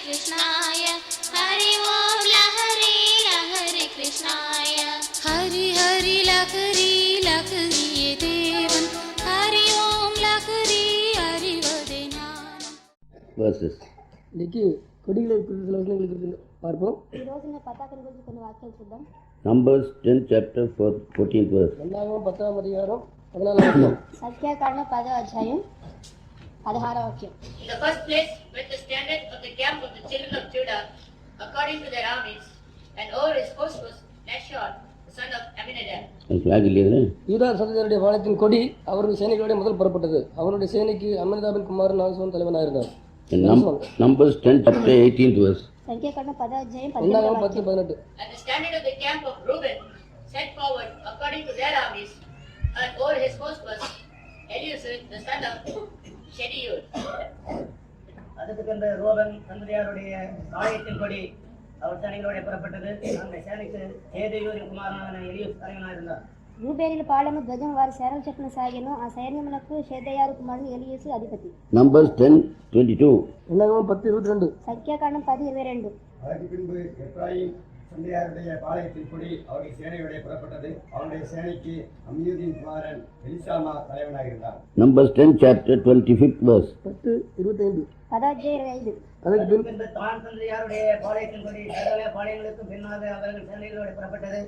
कृष्णाय हरि ओम लहरी लहरी कृष्णाय हरि हरि लहरी लहरी ये देवन हरि ओम लहरी அறிவதே ஞானம். verses. இன்னைக்கு கொடிகளை குறித்த சில வசனங்கள் குறித்து பார்ப்போம். ఈ రోజున పతాకం గురించి కొన్ని వాక్యాలు చూద్దాం. Numbers 10 chapter 14th verse. ఎన్నాగం 10వ అధికారం 14వ వచనం. సంఖ్యాకాండం 10వ అధ్యాయం 16వ వాక్యం. In the first place went the standard of the camp of the children of Judah according to their armies, and over his host was Nashon, the son of Amminadab. flag இல்லையா? யூதா சந்ததியாருடைய வாளத்தின் கொடி அவருடைய சேனைகளோட முதல் புறப்பட்டது. அவருடைய சேனைக்கு அம்மினதாபின் குமாரன் நாகசோன் தலைவனாக இருந்தார். Numbers 10 chapter 18th verse. సంఖ్యాకాండం 10వ అధ్యాయం ఎన్నాగం 18వ వాక్యం. 10-18. And the standard of the camp of Reuben set forward according to their armies, and over his host was Eliasur, the son of Shedeur. அதுக்கு பின்பு ரோபன் சந்ததியாருடைய ஆலயத்தின் கொடி அவர் சேனைகளோட புறப்பட்டது. அந்த சேனைக்கு ஏதேயூரின் குமாரனான எலியூஸ் தலைவனாக இருந்தார். రూబేనీల పాళెము ధ్వజం వారి శరం చెప్పున సాగెను. ఆ సైన్యములకు షేదయారు కుమారుని ఎలీయసు అధిపతి. Numbers 10:22. என்னாகமம் 10:22. సంఖ్యాకాండం 10:22. அதற்கு பின்பு எப்ராயிம் சந்தையாருடைய பாளையத்தின் கொடி அவருடைய சேனையுடைய புறப்பட்டது. அவருடைய சேனைக்கு அம்மியூதின் குமாரன் எலிசாமா தலைவனாக இருந்தார். Numbers 10 chapter 25th verse. 10:25. 10వ అధ్యాయం 25. அதற்கு பின்பு பின்பு தான் சந்ததியாருடைய பாளையத்தின் கொடி சகல பாளையங்களுக்கும் பின்னாக அவர்கள் சேனைகளோடு புறப்பட்டது.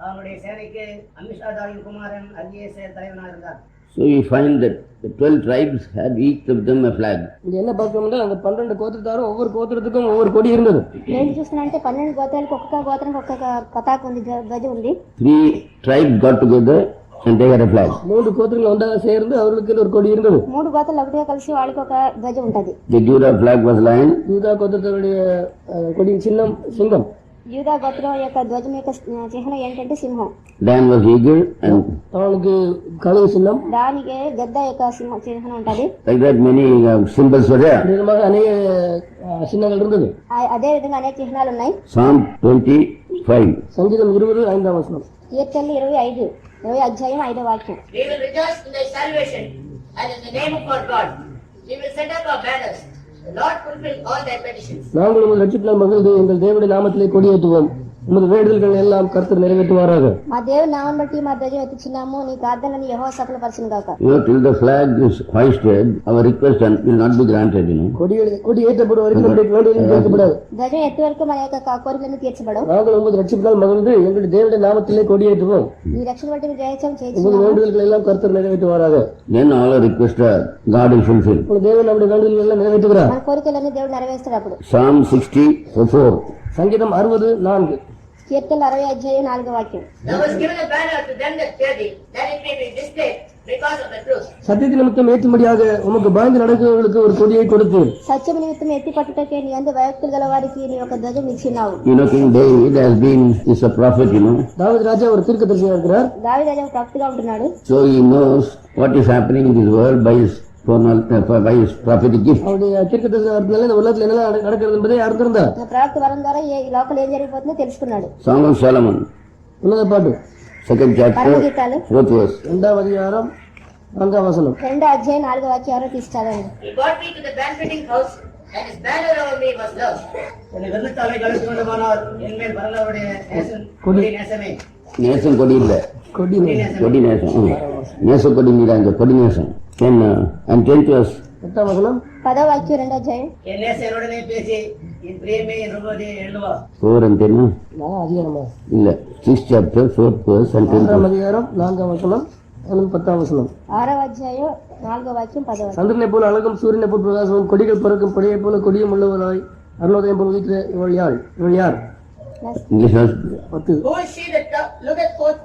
அவனுடைய சேனைக்கு அம்மிஷாதாவின் குமாரன் அகியேசர் தலைவனாக இருந்தார். So you find that the 12 tribes had each of them a flag. இங்க என்ன பார்க்கணும்னா அந்த 12 கோத்திரத்தாரும் ஒவ்வொரு கோத்திரத்துக்கும் ஒவ்வொரு கொடி இருந்தது. నేను చూస్తున్నానంటే 12 గోత్రాలకు ఒక్కొక్క గోత్రానికి ఒక్కొక్క పతాకం ఉంది, ధ్వజం ఉంది. 3 tribes got together and they had a flag. 3 கோத்திரங்கள் ஒன்றாக சேர்ந்து அவர்களுக்கு ஒரு கொடி இருந்தது. 3 గోత్రాలు ఒకటిగా కలిసి వాళ్ళకి ఒక ధ్వజం ఉంటది. The Judah flag was lion. யூதா கோத்திரத்துடைய கொடியின் சின்னம் சிங்கம். యూదా గోత్రం యొక్క ధ్వజం యొక్క చిహ్నం ఏంటంటే సింహం. Dan was eagle and அவனுக்கு கழுகு சின்னம். దానికి గద్ద యొక్క చిహ్నం ఉంటది. like that many symbols were there. விதமாக அநேக சின்னங்கள் இருந்தது. అదే విధంగా అనేక చిహ్నాలు ఉన్నాయి. Psalm 25. సంగీతం 20:5వ వచనం. కీర్తనలు 20 అధ్యాయం 5వ వాక్యం. We will rejoice in thy salvation and in the name of our God. We will set up our banners. The Lord fulfill all their petitions. நாங்கள் உங்கள் ரட்சிப்பினால் மகிழ்ந்து எங்கள் தேவனுடைய நாமத்திலே கொடியேற்றுவோம். உமது வேண்டுதல்கள் எல்லாம் கர்த்தர் நிறைவேற்றுவாராக. మా దేవుని నామం బట్టి మా ధ్వజం ఎత్తుచున్నాము. నీ ప్రార్థనని యెహోవా సఫలపరచును గాక. Till the flag is hoisted, our request will not be granted, கொடி ஏற்றப்படும் வரைக்கும் நம்முடைய வேண்டுதல்கள் கேட்கப்படாது. ధ్వజం ఎత్తు వరకు మన యొక్క కోరికలను తీర్చబడవు. நாங்கள் உமது ரட்சிப்பினால் மகிழ்ந்து எங்களுடைய தேவனுடைய நாமத்திலே கொடியேற்றுவோம். నీ రక్షణ బట్టి జయచం உமது చేయించున్నాము. வேண்டுதல்கள் எல்லாம் கர்த்தர் நிறைவேற்றுவாராக. then all our requests are God will fulfill. உங்கள் தேவன் நம்முடைய வேண்டுதல்கள் எல்லாம் நிறைவேற்றுகிறார். మన కోరికలన్నీ దేవుడు నెరవేర్స్తాడు. అప్పుడు Psalm 60:4. సంగీతం 60:4. కీర్తనలు 60 అధ్యాయం 4వ వాక్యం. Thou hast given a banner to them that fear thee, that it may be displayed because of the truth. சத்தியத்தை நிமித்தம் ஏற்றும்படியாக உமக்கு பயந்து நடக்கிறவர்களுக்கு ஒரு கொடியை கொடுத்து సత్యం నిమిత్తం ఎత్తి పట్టుటకే నీ యందు భయభక్తులు గల వారికి నీ యొక్క ధ్వజం ఇచ్చినావు. King David is a prophet, தாவீது ராஜா ஒரு தீர்க்கதரிசியாக இருக்கிறார். దావీదు రాజు ప్రవక్తగా ఉంటున్నాడు. so he knows what is happening in this world by his prophetic gift. அவருடைய தீர்க்கதரிசனத்தினால இந்த உலகத்தில் என்ன நடக்கிறது என்பதை அறிந்திருந்தார். ప్రవక్త వరం ద్వారా ఈ లోకంలో ఏం జరిగిపోతుందో తెలుసుకున్నాడు. Song of Solomon, ఉన్నత పాటు 2nd chapter పరమగీతాలు 4th verse. 2వ అధికారం 4వ వచనం. 2వ అధ్యాయం 4వ వాక్యం ఎవరో తీసుకోవాలండి. He brought me to the banqueting house, and his banner over me was love. என்னை வெள்ளத்தாலே கலந்து கொண்டுமானால் என்மேல் பரந்தவருடைய கொடி நேசமே. நேசம் கொடி இல்ல, கொடி கொடி நேசம். நேச கொடி நீடாங்க, கொடி நேசம். then and 10th verse. 8వ వచనం. 10వ వాక్యం 2వ అధ్యాయం. என் நேசனுடனே பேசி என் பிரியமே என் ரூபத்தை எழுதுவா. 4 and 10 அதிகாரமா இல்ல, 6th chapter 4th verse and 10th 6వ verse. அதிகாரம் 4వ வசனம் 10వ వచనం. 6వ అధ్యాయం 4వ వాక్యం 10వ వాక్యం. சந்திரனை போல அழகும் சூரியனை போல் பிரகாசமும் கொடிகள் பறக்கும் கொடியை போல கொடியும் உள்ளவராய் அருணோதயம் போல் உதிக்கிற இவள் யார்? English verse. 10. Who is she that looketh forth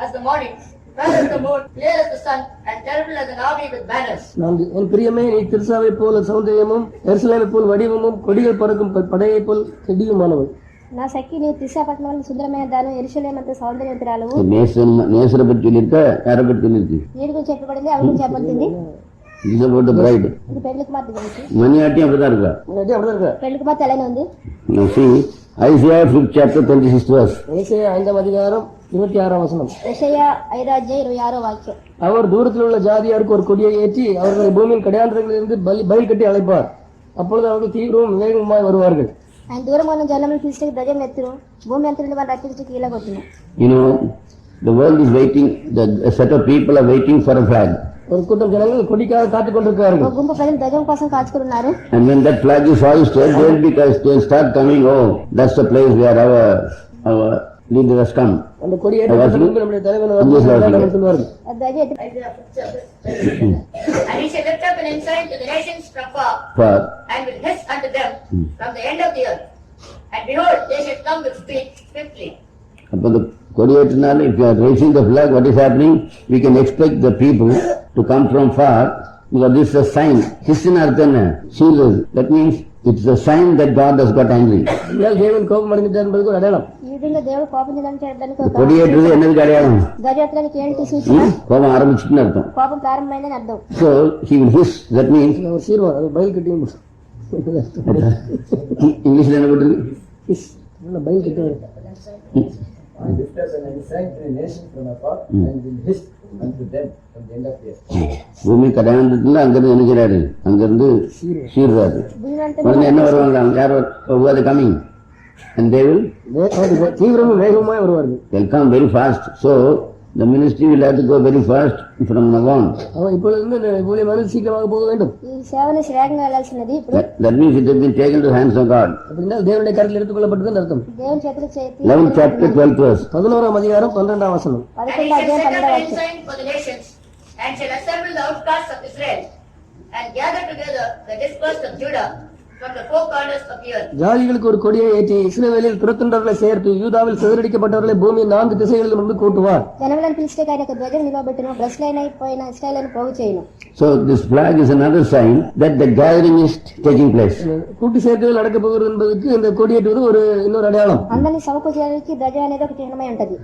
as the morning, fair as the moon, clear as the sun, and terrible as an army with banners? 4. என் பிரியமே, நீ திருசாவை போல சௌந்தரியமும் எருசலேமை போல் வடிவமும் கொடிகள் பறக்கும் படையை போல் கெடியுமானவள். నా సఖి నీవు త్రిశాపట్నంలో సుందరమైన దాను యెరూషలేమంత సౌందర్యవంతురాలవు. நேசரை பற்றி சொல்லியிருக்க, யாரை பற்றி சொல்லியிருக்கு? వీడి గురించి చెప్పబడింది, ఆవిడ గురించి చెప్పబడింది. This is about the bride. ఇది పెళ్లి కుమార్తె గురించి. மணியாட்டியும் அப்படிதான் இருக்கா? அப்படிதான் இருக்கா? పెళ్లి కుమార్తె ఎలానే ఉంది. Now see, Isaiah 5th chapter 26th verse. ஏசாயா 5వ அதிகாரம் 26వ వచనం. యెషయా 5వ అధ్యాయం 26వ వాక్యం. அவர் தூரத்தில் உள்ள ஜாதியாருக்கு ஒரு கொடியை ஏற்றி அவர்களை பூமியின் கடையாந்திரங்களிலிருந்து பயில் கட்டி அழைப்பார். அப்பொழுது அவர்கள் தீவிரமும் வேகமாய் வருவார்கள். ఆయన దూరం ఉన్న జనములు పిలిచి ధ్వజం ఎత్తును, భూమి అంతా నుండి వాళ్ళు రక్షించి కీలగొట్టును. You know, the world is waiting, a set of people are waiting for a flag. ஒரு கூட்டம் ஜனங்கள் கொடிக்காக காத்துக் கொண்டிருக்கிறார்கள். ఒక గుంపు ప్రజలు ధ్వజం కోసం కాచుకున్నారు. And when that flag is hoisted, they'll start coming, oh, that's the place where our leader has come. அந்த கொடி ஏற்றப்பட்ட நம்முடைய தலைவன் சொல்வார்கள். ఆ ధ్వజ ఎత్తి And he shall lift up an ensign to the nations from far, and will hiss unto them from the end of the earth. And behold, they shall come with speed swiftly. அப்போ the கொடியேற்றினால், if you are raising the flag, what is happening? We can expect the people to come from far, because this is a sign. Hissin arthana, seal. That means it's a sign that God has got angry. தேவன் கோபம் அடைந்தார் என்பதற்கு ஒரு அடையாளம். ఈ విధంగా దేవుడు కోపం చెందడానికి ఒక கொடியேற்றுவது என்னதுக்கு அடையாளம்? ధ్వజ ఎత్తడానికి ఏంటి సూచన? கோபம் ஆரம்பிச்சுன்னு அர்த்தம். కోపం ప్రారంభమైందని అర్థం. So he will hiss. That means அவர் சீர்வார், அது பயில் கட்டியும் இங்கிலீஷ்ல என்ன போட்டிருக்கு? பயில் கட்டுவார். And lift up an ensign to the nation from afar, and will hiss unto them from the end of the earth. பூமி கடையாண்டதுல அங்கிருந்து நினைக்கிறாரு, அங்கிருந்து சீர்றாரு. భూమి అంతా உடனே என்ன வருவாங்க? யார் கமிங்? And they will தீவிரமும் வேகமாய் வருவார்கள். they'll come very fast. So the ministry will have to go very fast from now on. அவன் இப்பொழுது இந்த ஊழியமானது சீக்கிரமாக போக வேண்டும். ఈ సేవను శ్రేయంగా వెళ్ళాల్సినది. ఇప్పుడు That means it has been taken to the hands of God. அப்படின்னா தேவனுடைய கருத்தில் எடுத்துக்கொள்ளப்பட்டது அர்த்தம். దేవుని చేతులు చేతి 11th chapter 12th verse. 11ஆம் அதிகாரம் 12ஆம் வசனம். 11వ And he shall అధ్యాయం set up 12వ an వాక్యం. ensign for the nations, and shall assemble the outcasts of Israel, and gather together the dispersed of Judah from the four corners of the earth. ஜாதிகளுக்கு ஒரு கொடியை ஏற்றி இஸ்ரவேலில் துரத்துண்டவர்களை சேர்த்து யூதாவில் சிதறடிக்கப்பட்டவர்களை பூமியின் 4 திசைகளிலிருந்து கூட்டுவார். జనములను పిలిస్తే ఆయన ఒక ధ్వజం నిలబెట్టును, భ్రష్టులైపోయిన ఇశ్రాయేలును పోగు చేయును. So this flag is another sign that the gathering is taking place. கூட்டு சேர்க்கைகள் நடக்க போகிறது என்பதற்கு இந்த கொடியேற்றுவது ஒரு இன்னொரு அடையாளம். అందరినీ సమకూర్చడానికి ధ్వజం అనేది ఒక చిహ్నమై ఉంటది.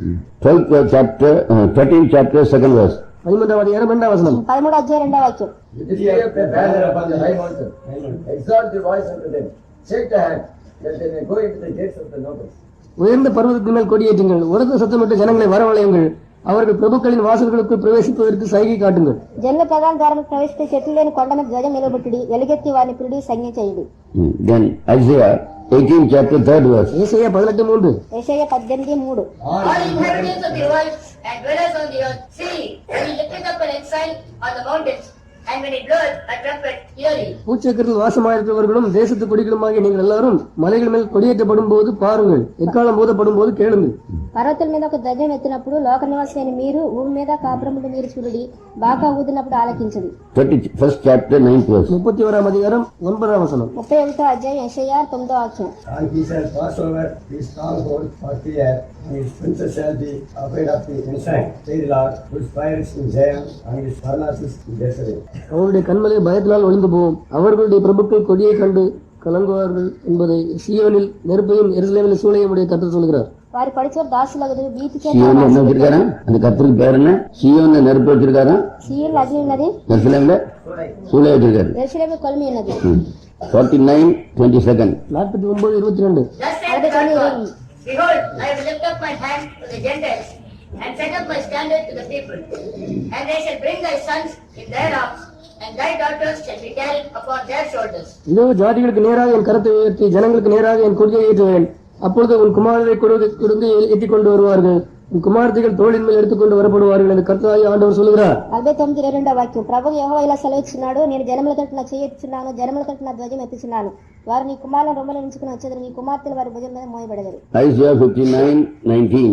13th chapter 2nd verse. 13ஆம் அதிகாரம் 2ஆம் வசனம். 13వ అధ్యాయం 2వ వాక్యం. Lift up a banner upon the high mountain, exalt the voice unto them, shake the hand, that they may go into the gates of the nobles. உயர்ந்த பர்வதத்தின் மேல் கொடியேற்றுங்கள், உரத்த சத்தமிட்டு ஜனங்களை வரவழையுங்கள், அவர்கள் பிரபுக்களின் வாசல்களுக்கு பிரவேசிப்பதற்கு சைகை காட்டுங்கள். జనుల ప్రధాన ద్వారములకు ప్రవేశిస్తే చెట్లు లేని కొండ మీద ధ్వజం నిలబెట్టుడి, ఎలుగెత్తి వారిని పిలిడి సంజ్ఞ చేయుడి. Then Isaiah 18th chapter 3rd verse. ஏசாயா 18:3. యెషయా 18:3. All inhabitants of the world and dwellers on the earth, see, when he lifted up an ensign on the mountains, and when he bloweth a trumpet, hear ye. பூச்சக்கரில் வாசமாயிருப்பவர்களும் தேசத்து குடிகளுமாகிய நீங்கள் எல்லாரும் மலைகள் மேல் கொடியேற்றப்படும் போது பாருங்கள், எக்காலம் ஊதப்படும் போது கேளுங்கள். పర్వతాల మీద ఒక ధ్వజం ఎత్తినప్పుడు లోక నివాసులైన మీరు, భూమి మీద కాపురముండి మీరు చూడుడి, బాకా ఊదినప్పుడు ఆలకించండి. 31st chapter 9th verse. 31ஆம் அதிகாரம் 9ஆம் வசனம். 31వ అధ్యాయం యెషయా 9వ వాక్యం. And he shall pass over his stronghold for fear, and his princes shall be afraid of the ensign, say the Lord, whose fire is in Zion, and his furnaces in Jerusalem. அவருடைய கண்மலை பயத்தினால் ஒளிந்து போகும், அவர்களுடைய பிரபுக்கள் கொடியை கண்டு கலங்குவார்கள் என்பதை சீயோனில் நெருப்பையும் எருசலேமில் சூளையும் உடைய கர்த்தர் சொல்கிறார். వారి పడిచోరు దాసులగదు భీతి చేత சியோன் என்ன வச்சிருக்காரா? அந்த கர்த்தருக்கு பேர் என்ன? சியோன்ல நெருப்பு வச்சிருக்காரா? సీయోనులో అగ్ని ఉన్నది, எருசலேம்ல சூளை வச்சிருக்காரு. యెరూషలేములో కొలిమి ఉన్నది. 49:22. 49:22. Thus saith the Lord God, behold, I will lift up my hand to the Gentiles, and set up my standard to the people, and they shall bring thy sons in their arms, and thy daughters shall be carried upon their shoulders. இதோ ஜாதிகளுக்கு நேராக என் கரத்தை உயர்த்தி ஜனங்களுக்கு நேராக என் கொடியை ஏற்றுவேன். அப்பொழுது உன் குமாரரை கொடுந்து ஏற்றிக் கொண்டு வருவார்கள், உன் குமார்த்திகள் தோளின் மேல் எடுத்துக்கொண்டு வரப்படுவார்கள் என்று கர்த்தராகிய ஆண்டவர் சொல்கிறார். 49:22వ వాక్యం. ప్రభువు యెహోవా ఇలా సెలవిస్తున్నాడు, నేను జనముల తట్టున చేయెత్తుచున్నాను, జనముల తట్టున ధ్వజం ఎత్తుచున్నాను. వారు నీ కుమారుల రొమ్ములను ఉంచుకుని వచ్చేదారు, నీ కుమార్తెలు వారి భుజం మీద మోయబడెదరు. Isaiah 59:19.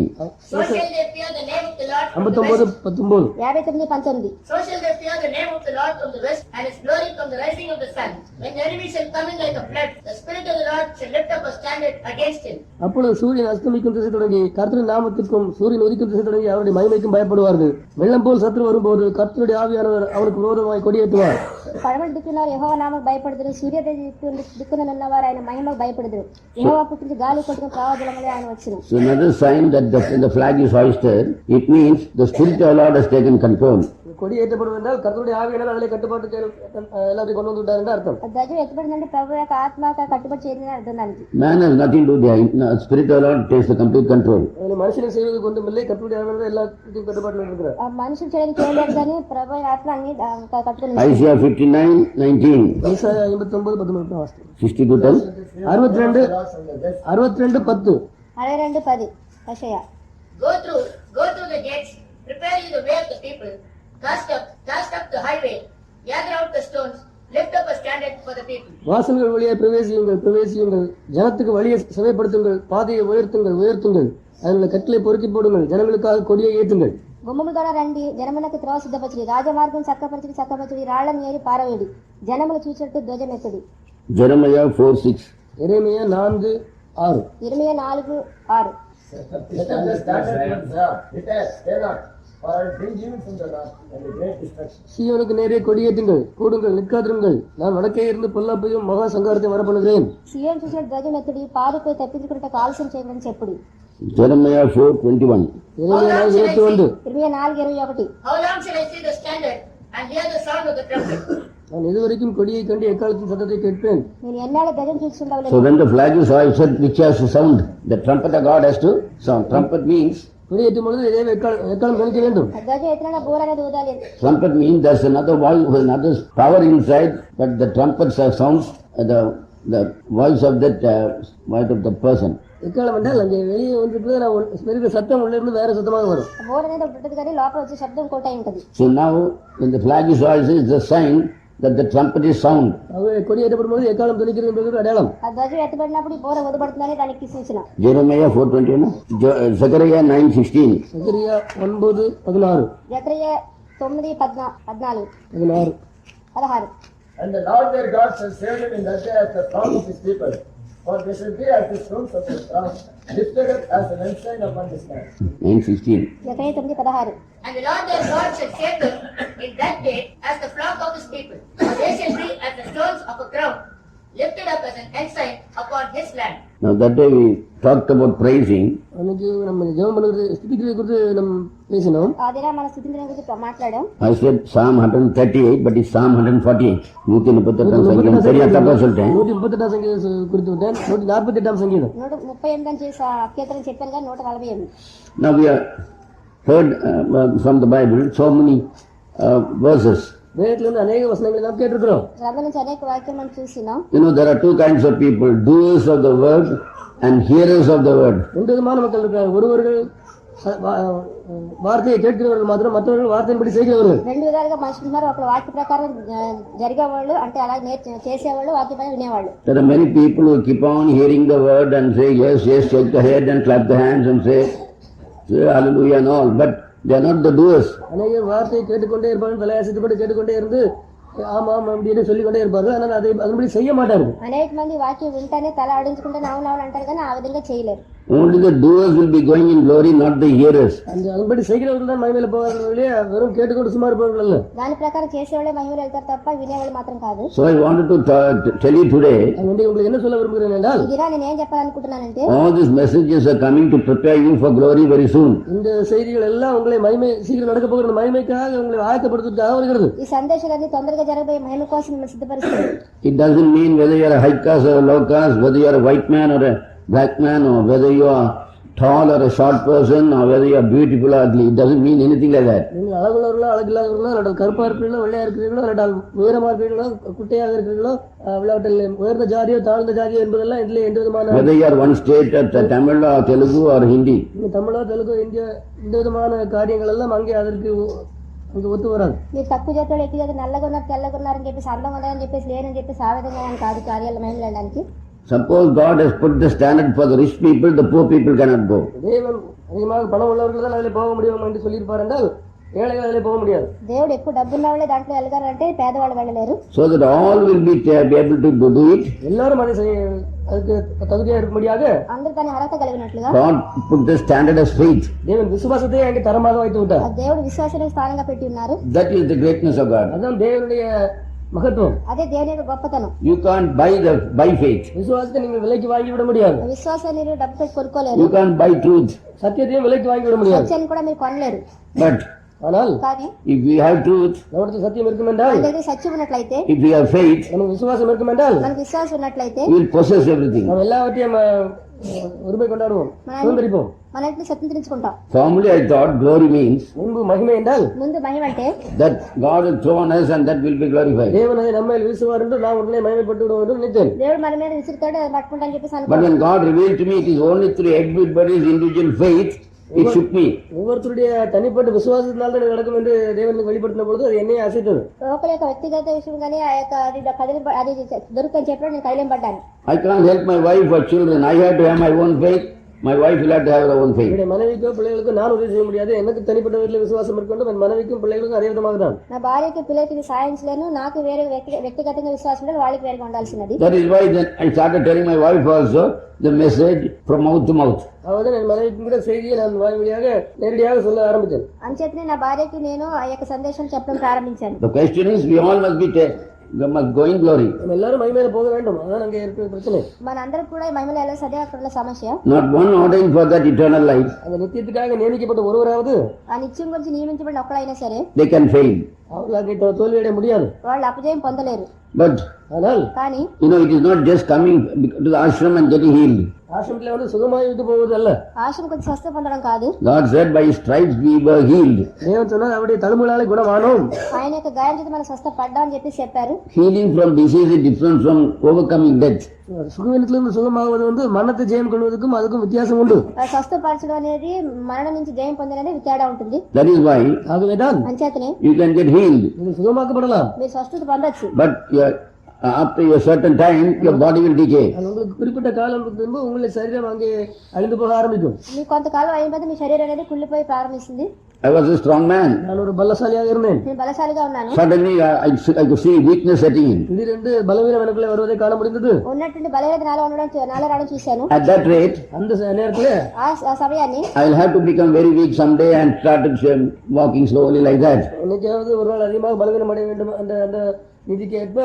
So shall they fear the name of the Lord from the west. 59:19. 59:19. So shall they fear the name of the Lord from the west, and his glory from the rising of the sun. When the enemy shall come in like a flood, the Spirit of the Lord shall lift up a standard against him. அப்பொழுது சூரியன் அஸ்தமிக்கும் திசை தொடங்கி கர்த்தரின் நாமத்திற்கும் சூரியன் உதிக்கும் திசை தொடங்கி அவருடைய மகிமைக்கும் பயப்படுவார்கள். வெள்ளம் போல் சத்துரு வரும்போது கர்த்தருடைய ஆவியானவர் அவருக்கு விரோதமாய் கொடியேற்றுவார். పడమటి దిక్కున్నారు యెహోవా నామకు భయపడుదురు, సూర్యోదయ దిక్కున ఉన్నవారు ఆయన మహిమకు భయపడుదురు. యెహోవా పుట్టించి గాలి కొట్టుకుని ప్రవాహజలములే ఆయన వచ్చును. So another sign that the flag is hoisted, it means the Spirit of the Lord has taken control. கொடி ஏற்றப்படும் என்றால் கர்த்தருடைய ஆவியினால் அதிலே கட்டுப்பாட்டுக்கு எல்லாத்தையும் கொண்டு வந்து விட்டார் என்று அர்த்தம். ధ్వజం ఎత్తబడిందంటే ప్రభు యొక్క ఆత్మ కట్టుబడి చేరిందని అర్థం దానికి. Man has nothing to do. The Spirit of the Lord takes the complete control. அதில் மனுஷனை செய்வது கொண்டும் இல்லை, கர்த்தருடைய ஆவியினால் எல்லாத்தையும் கட்டுப்பாட்டில் இருக்கிறார். ఆ మనుషులు చేయడానికి చేయలేదు కానీ ప్రభు ఆత్మ అన్ని కట్టుకుని. Isaiah 59:19. ஏசாயா 59:11 வாசித்தோம். 62:10. 62:10 62:10 యెషయా. Go through the gates, prepare you the way of the people, cast up the highway, gather out the stones, lift up a standard for the people. வாசல்கள் வழியாக பிரவேசியுங்கள், ஜனத்துக்கு வழியை செவைப்படுத்துங்கள், பாதையை உயர்த்துங்கள், அதில் கட்டளை பொறுக்கி போடுங்கள், ஜனங்களுக்காக கொடியை ஏற்றுங்கள். గుమ్మముల ద్వారా రండి, జనములకు త్రోవ సిద్ధపరచుడి, రాజమార్గం చక్కపరచుడి, రాళ్లను ఏరి పారవేడి, జనములు చూచెట్టు ధ్వజం ఎత్తుడి. Jeremiah 4:6. எரேமியா 4:6. ఇర్మియా 4:6. Lift up the standard from Zion. Stay not, for I will bring you from the north and the great destruction. சீயோனுக்கு நேரே கொடியேற்றுங்கள், கூடுங்கள், நிற்காதிருங்கள், நான் வடக்கே இருந்து பொல்லாப்பையும் மகா சங்காரத்தை வரப்பண்ணுகிறேன். సియోను చూసిన ధ్వజం ఎత్తుడి, పారిపోయి తప్పించుకున్నట్టు ఆలస్యం చేయమని చెప్పుడి. Jeremiah 4:21. எரேமியா 4:21. ఇర్మియా 4:21. How long shall I see the standard and hear the sound of the trumpet? நான் இதுவரைக்கும் கொடியை கண்டு எக்காலத்தின் சத்தத்தை கேட்பேன். నేను ఎన్నాళ్ళ ధ్వజం చూస్తుండవలేదు. So when the flag is hoisted, which has to sound, the trumpet of God has to sound. Trumpet means கொடியேற்றும் பொழுது இதே எக்காலம் கணிக்க வேண்டும். ఆ ధ్వజం ఎత్తిన బూర అనేది ఊదాలి. trumpet means there's another voice, another power inside, but the trumpet sounds the voice of that voice of the person. எக்காலம் என்றால் அங்கே வெளியே வந்து சத்தம் உள்ள இருந்து வேற சத்தமாக வரும். బూర అనేది ఉంటుంది కానీ లోపల వచ్చే శబ్దం కోటై ఉంటుంది. So now when the flag is hoisted, it's a sign that the trumpet is sound. கொடியேற்றப்படும் போது எக்காலம் துணிக்கிறது என்பது அடையாளம். ఆ ధ్వజం ఎత్తబడినప్పుడు బూర ఊదబడుతుందని దానికి సూచన. Jeremiah 4:21. Zechariah 9:16. Zechariah 9:16. Zechariah 9:14. 16. And the Lord their God shall save them in that day as the promise of his people. For they shall be as the stones of the ground, lifted up as an ensign upon the sky. 9:16. Zechariah 9:16. And the Lord their God shall save them in that day as the flock of his people. For they shall be as the stones of a crown, lifted up as an ensign upon his land. Now that day we talked about praising. அன்னைக்கு நம்ம ஜெபம் பண்ணுறது ஸ்துதிக்கிறது குறித்து நம்ம பேசினோம். ఆ దిన మన స్థుతించడం గురించి మాట్లాడాం. I said Psalm 138, but it's Psalm 148. 138 சங்கீதம். சரியா தப்பா சொல்லிட்டேன். 138 சங்கீதம் குறித்து விட்டேன். 148 சங்கீதம். 138 అని చేసి కీర్తన చెప్పాను కానీ 148. Now we have heard from the Bible so many verses. வேதத்திலிருந்து அநேக வசனங்களை நாம் கேட்டிருக்கிறோம். గ్రంథం నుంచి అనేక వాక్యం మనం చూసినాం. You know, there are two kinds of people, doers of the word and hearers of the word. ரெண்டு விதமான மக்கள் இருக்காங்க. ஒருவர்கள் வார்த்தையை கேட்கிறவர்கள் மாத்திரம், மற்றவர்கள் வார்த்தையின்படி செய்கிறவர்கள். రెండు విధాలుగా మనుషులు ఉన్నారు. ఒకరు వాక్య ప్రకారం జరిగేవాళ్ళు, అంటే అలా చేసేవాళ్ళు, వాక్య ప్రకారం వినేవాళ్ళు. There are many people who keep on hearing the word and say yes, shake the head and clap the hands and say hallelujah and all, but they are not the doers. அநேக வார்த்தையை கேட்டுக்கொண்டே இருப்பார்கள், தலையாசித்துக்கொண்டு கேட்டுக்கொண்டே இருந்து ஆமாம் அப்படின்னு சொல்லிக்கொண்டே இருப்பார்கள். ஆனால் அதை அதன்படி செய்ய மாட்டார்கள். అనేక మంది వాక్యం వింటానే తల ఆడించుకుంటే అవునవును అంటారు కానీ ఆ విధంగా చేయలేరు. Only the doers will be going in glory, not the hearers. அந்த அதன்படி செய்கிறவர்கள் தான் மகிமையில போவார்களே, வெறும் கேட்டுக்கொண்டு சும்மா இருப்பவர்கள் அல்ல. దాని ప్రకారం చేసేవాళ్ళే మహిమలో వెళ్తారు తప్ప వినేవాళ్ళు మాత్రం కాదు. So I wanted to tell you today, உங்களுக்கு என்ன சொல்ல விரும்புகிறேன் என்றால், ఈ దినాన్ని నేను ఏం చెప్పాలనుకుంటున్నానంటే, all these messages are coming to prepare you for glory very soon. இந்த செய்திகள் எல்லாம் உங்களை மகிமை சீக்கிரம் நடக்க போகிற மகிமைக்காக உங்களை ஆயத்தப்படுத்துவதற்காக வருகிறது. ఈ సందేశాలన్నీ తొందరగా జరగబోయే మహిమ కోసం మనం సిద్ధపరుస్తాం. It doesn't mean whether you are a high caste or a low caste, whether you are a white man or a black man, or whether you are tall or a short person, or whether you are beautiful or ugly. It doesn't mean anything like that. நீங்கள் அழகுள்ளவர்களோ அழகில்லாதவர்களோ, அல்லது கருப்பா இருக்கிறீர்களோ வெள்ளையா இருக்கிறீர்களோ, அல்லது உயரமா இருக்கிறீர்களோ குட்டையாக இருக்கிறீர்களோ, விளையாட்டில் உயர்ந்த ஜாதியோ தாழ்ந்த ஜாதியோ என்பதெல்லாம் இதில் எந்த விதமான, whether you are one state or Tamil or Telugu or Hindi. தமிழோ தெலுங்கோ இந்தியா, இந்த விதமான காரியங்கள் எல்லாம் அங்கே அதற்கு ஒத்து வராது. మీరు తక్కువ జాతులు ఎక్కువ జాతులు నల్లగా ఉన్నారు తెల్లగా ఉన్నారని చెప్పేసి అందంగా ఉన్నారని చెప్పేసి లేరని చెప్పేసి ఆ విధంగా కాదు కార్యాల మహిమలు వెళ్ళడానికి. Suppose God has put the standard for the rich people, the poor people cannot go. தேவன் அதிகமாக பணம் உள்ளவர்கள் தான் அதில் போக முடியும் என்று சொல்லியிருப்பார் என்றால் ஏழைகள் அதில் போக முடியாது. దేవుడు ఎక్కువ డబ్బున్న వాళ్ళే దాంట్లో వెళ్ళగారంటే పేదవాళ్ళు వెళ్ళలేరు. So that all will be able to do it. எல்லாரும் அதை அதுக்கு தகுதியாக இருக்கும்படியாக అందరూ దాని అర్హత కలిగినట్లుగా God put the standard as faith. தேவன் விசுவாசத்தை அங்கே தரமாக வைத்து விட்டார். దేవుడు విశ్వాసానికి స్థానంగా పెట్టి ఉన్నారు. That is the greatness of God. அதுதான் தேவனுடைய மகத்துவம். అదే దేవుని యొక్క గొప్పతనం. You can't buy faith. விசுவாசத்தை நீங்கள் விலைக்கு வாங்கி விட முடியாது. విశ్వాసాన్ని మీరు డబ్బు పెట్టి కొనుక్కోలేరు. You can't buy truth. சத்தியத்தையும் விலைக்கு வாங்கி விட முடியாது. సత్యాన్ని కూడా మీరు కొనలేరు. But ஆனால் కానీ if we have truth, நம்மிடத்தில் சத்தியம் இருக்கும் என்றால், మన దగ్గర సత్యం ఉన్నట్లయితే, if we have faith, நமக்கு விசுவாசம் இருக்கும் என்றால், మనకు విశ్వాసం ఉన్నట్లయితే we will possess everything. நாம் எல்லாவற்றையும் உரிமை கொண்டாடுவோம், சுதந்திரிப்போம். మన ఇంట్లో స్వతంత్రించుకుంటాం. Formerly I thought glory means முன்பு மகிமை என்றால் ముందు మహిమ అంటే that God has thrown us and that will be glorified. தேவன் அதை நம்ம மேல் வீசுவார் என்று நாம் உடனே மகிமைப்பட்டு விடுவோம் என்று நினைத்தேன். దేవుడు మన మీద విసురుతాడు, అది పట్టుకుంటా అని చెప్పేసి But అనుకున్నాను. when God revealed to me it is only through everybody's individual faith, it shook me. ஒவ்வொருத்தருடைய தனிப்பட்ட விசுவாசத்தினால தான் இது நடக்கும் என்று தேவனுக்கு வெளிப்படுத்தின பொழுது அது என்னையே அசைத்தது. ఒకరి యొక్క వ్యక్తిగత విషయం కానీ ఆ యొక్క అది దొరుకుతుంది చెప్పడం నేను కైలం పడ్డాను. I can't help my wife or children. I have to have my own faith. My wife will have to have her own faith. என்னுடைய மனைவிக்கோ பிள்ளைகளுக்கோ நான் உதவி செய்ய முடியாது. எனக்கு தனிப்பட்ட வீட்டில் விசுவாசம் இருக்கணும். என் மனைவிக்கும் பிள்ளைகளுக்கும் அதே விதமாக தான். నా భార్యకి పిల్లలకి సాయం చేయలేను, నాకు వేరే వ్యక్తిగతంగా విశ్వాసం లేదు, వాళ్ళకి వేరేగా ఉండాల్సినది. That is why then I started telling my wife also the message from mouth to mouth. அதாவது என் மனைவிக்கு கூட செய்தியை நான் வாய் வழியாக நேரடியாக சொல்ல ஆரம்பித்தேன். అంచేతనే నా భార్యకి నేను ఆ యొక్క సందేశం చెప్పడం ప్రారంభించాను. The question is we all must be go in glory. நம்ம எல்லாரும் மகிமையில போக வேண்டும். அதான் அங்கே இருக்கிற பிரச்சனை. మనందరం కూడా ఈ మహిమలో ఎలా సదే అక్కడ సమస్య. Not one ordained for that eternal life. அந்த நித்தியத்துக்காக நியமிக்கப்பட்ட ஒருவராவது ఆ నిత్యం గురించి నియమించబడిన ఒక్కడైనా సరే They can fail. அவர்களாக தோல்வியடைய முடியாது. వాళ్ళు అపజయం పొందలేరు. But ஆனால் కానీ it is not just coming to the ashram and getting healed. ஆசிரமத்தில் வந்து சுகமாய் விட்டு போவது அல்ல. ఆశ్రమం కొంచెం స్వస్థ పొందడం కాదు. God said by his stripes we were healed. தேவன் சொன்னார் அவருடைய தழும்புகளாலே குணமானோம். ఆయన యొక్క గాయం చేత మనం స్వస్థ పడ్డా అని చెప్పి చెప్పారు. Healing from disease is different from overcoming death. சுகவீனத்திலிருந்து சுகமாவது வந்து மரணத்தை ஜெயம் கொள்வதற்கும் அதுக்கும் வித்தியாசம் உண்டு. స్వస్థపరచడం అనేది మరణం నుంచి జయం పొందడం తేడా ఉంటుంది. That is why ஆகவேதான் అంచేతనే you can get healed. நீங்கள் சுகமாக்கப்படலாம். మీరు స్వస్థత పొందొచ్చు. But after a certain time your body will decay. அது உங்களுக்கு குறிப்பிட்ட காலம் திரும்ப உங்களுடைய சரீரம் அங்கே அழிந்து போக ஆரம்பிக்கும். మీకు కొంతకాలం అయిన తర్వాత మీ శరీరం అనేది కుళ్ళిపోయి ప్రారంభిస్తుంది. I was a strong man. நான் ஒரு பலசாலியாக இருந்தேன். నేను బలశాలిగా ఉన్నాను. Suddenly I could see weakness setting in. திடீரென்று பலவீனம் எனக்குள்ளே வருவதை காண முடிந்தது. ఉన్నట్టుండి బలహీనత నాలో రావడం చూశాను. At that rate அந்த நேரத்தில் ఆ సమయాన్ని I will have to become very weak someday and started walking slowly like that. என்னைக்காவது ஒரு நாள் அதிகமாக பலவீனம் அடைய வேண்டும் அந்த அந்த நிதிக்கு ஏற்ப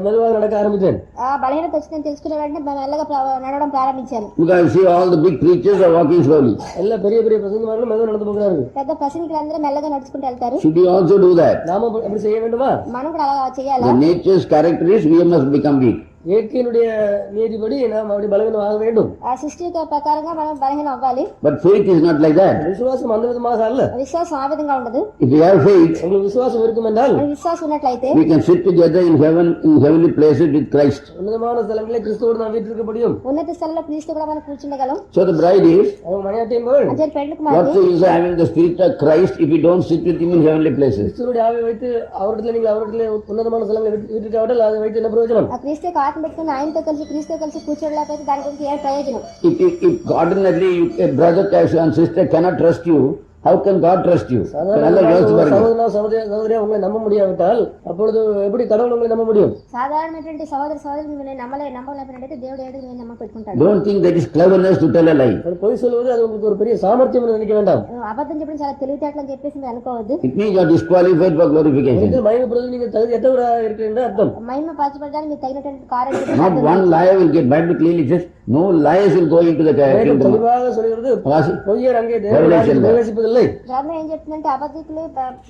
மெதுவாக நடக்க ஆரம்பித்தேன். ఆ బలహీనత వచ్చిందని తెలుసుకునే వెంటనే మెల్లగా నడవడం ప్రారంభించాను. Because I see all the big preachers are walking slowly. எல்லா பெரிய பெரிய பிரசங்கமார்களும் மெதுவாக நடந்து போகிறார்கள். పెద్ద ప్రసంగికులు అందరూ మెల్లగా నడుచుకుంటూ వెళ్తారు. Should we also do that? நாம அப்படி செய்ய வேண்டுமா? మనం కూడా అలా చేయాలా? The nature's character is we must become weak. இயற்கையினுடைய நீதிப்படி நாம் அப்படி பலவீனம் ஆக வேண்டும். ఆ సృష్టి ప్రకారంగా మనం బలహీనం అవ్వాలి. But faith is not like that. விசுவாசம் அந்த விதமாக அல்ல. విశ్వాసం ఆ విధంగా ఉండదు. If we have faith, உங்களுக்கு விசுவாசம் இருக்கும் என்றால் మన విశ్వాసం ఉన్నట్లయితే we can sit together in heaven, in heavenly places with Christ. உன்னதமான ஸ்தலங்களிலே கிறிஸ்துவோடு நாம் வீற்றிருக்க முடியும். ఉన్నత స్థలంలో క్రీస్తు కూడా మనం కూర్చుండగలం. So the bride is, அவங்க மணியாட்டியங்கள் అంటే పెళ్లి what's కుమారుడు the use of having the spirit of Christ if you don't sit with him in heavenly places? கிறிஸ்துவோட ஆவியை வைத்து அவரிடத்தில் நீங்கள் அவரிடத்தில் உன்னதமான ஸ்தலங்களை வீற்றிருக்காவிட்டால் அதை வைத்து என்ன பிரயோஜனம்? ఆ క్రీస్తు యొక్క ఆత్మ పెట్టుకుని ఆయనతో కలిసి క్రీస్తు కలిసి కూర్చోలేకపోతే దాని గురించి ఏం ప్రయోజనం? If ordinarily a brother and sister cannot trust you, how can God trust you? சகோதரியா உங்களை நம்ப முடியாவிட்டால் அப்பொழுது எப்படி கடவுள் உங்களை நம்ப முடியும்? సాధారణమైనటువంటి సహోదరులు నమ్మలేకపోయినట్లయితే దేవుడు ఏడు నేను నమ్మ పెట్టుకుంటాడు. Don't think that is cleverness to tell a lie. பொய் சொல்வது அது உங்களுக்கு ஒரு பெரிய சாமர்த்தியம் என்று நினைக்க வேண்டாம். అబద్ధం చెప్పడం చాలా తెలివితేటలు అని చెప్పేసి మీరు అనుకోవద్దు. It means you are disqualified for glorification. மகிமைப்படுவது நீங்கள் தகுதியற்றவராக இருக்கிறீர்கள் அர்த்தம். మహిమ పరచబడడానికి మీరు తగినటువంటి కార్యం Not one liar will get. Bible clearly says no liars will go into the kingdom. தெளிவாக சொல்கிறது பொய்யர் அங்கே Revelation. பிரவேசிப்பதில்லை. గ్రంథం ఏం చెప్తుందంటే అబద్ధికులు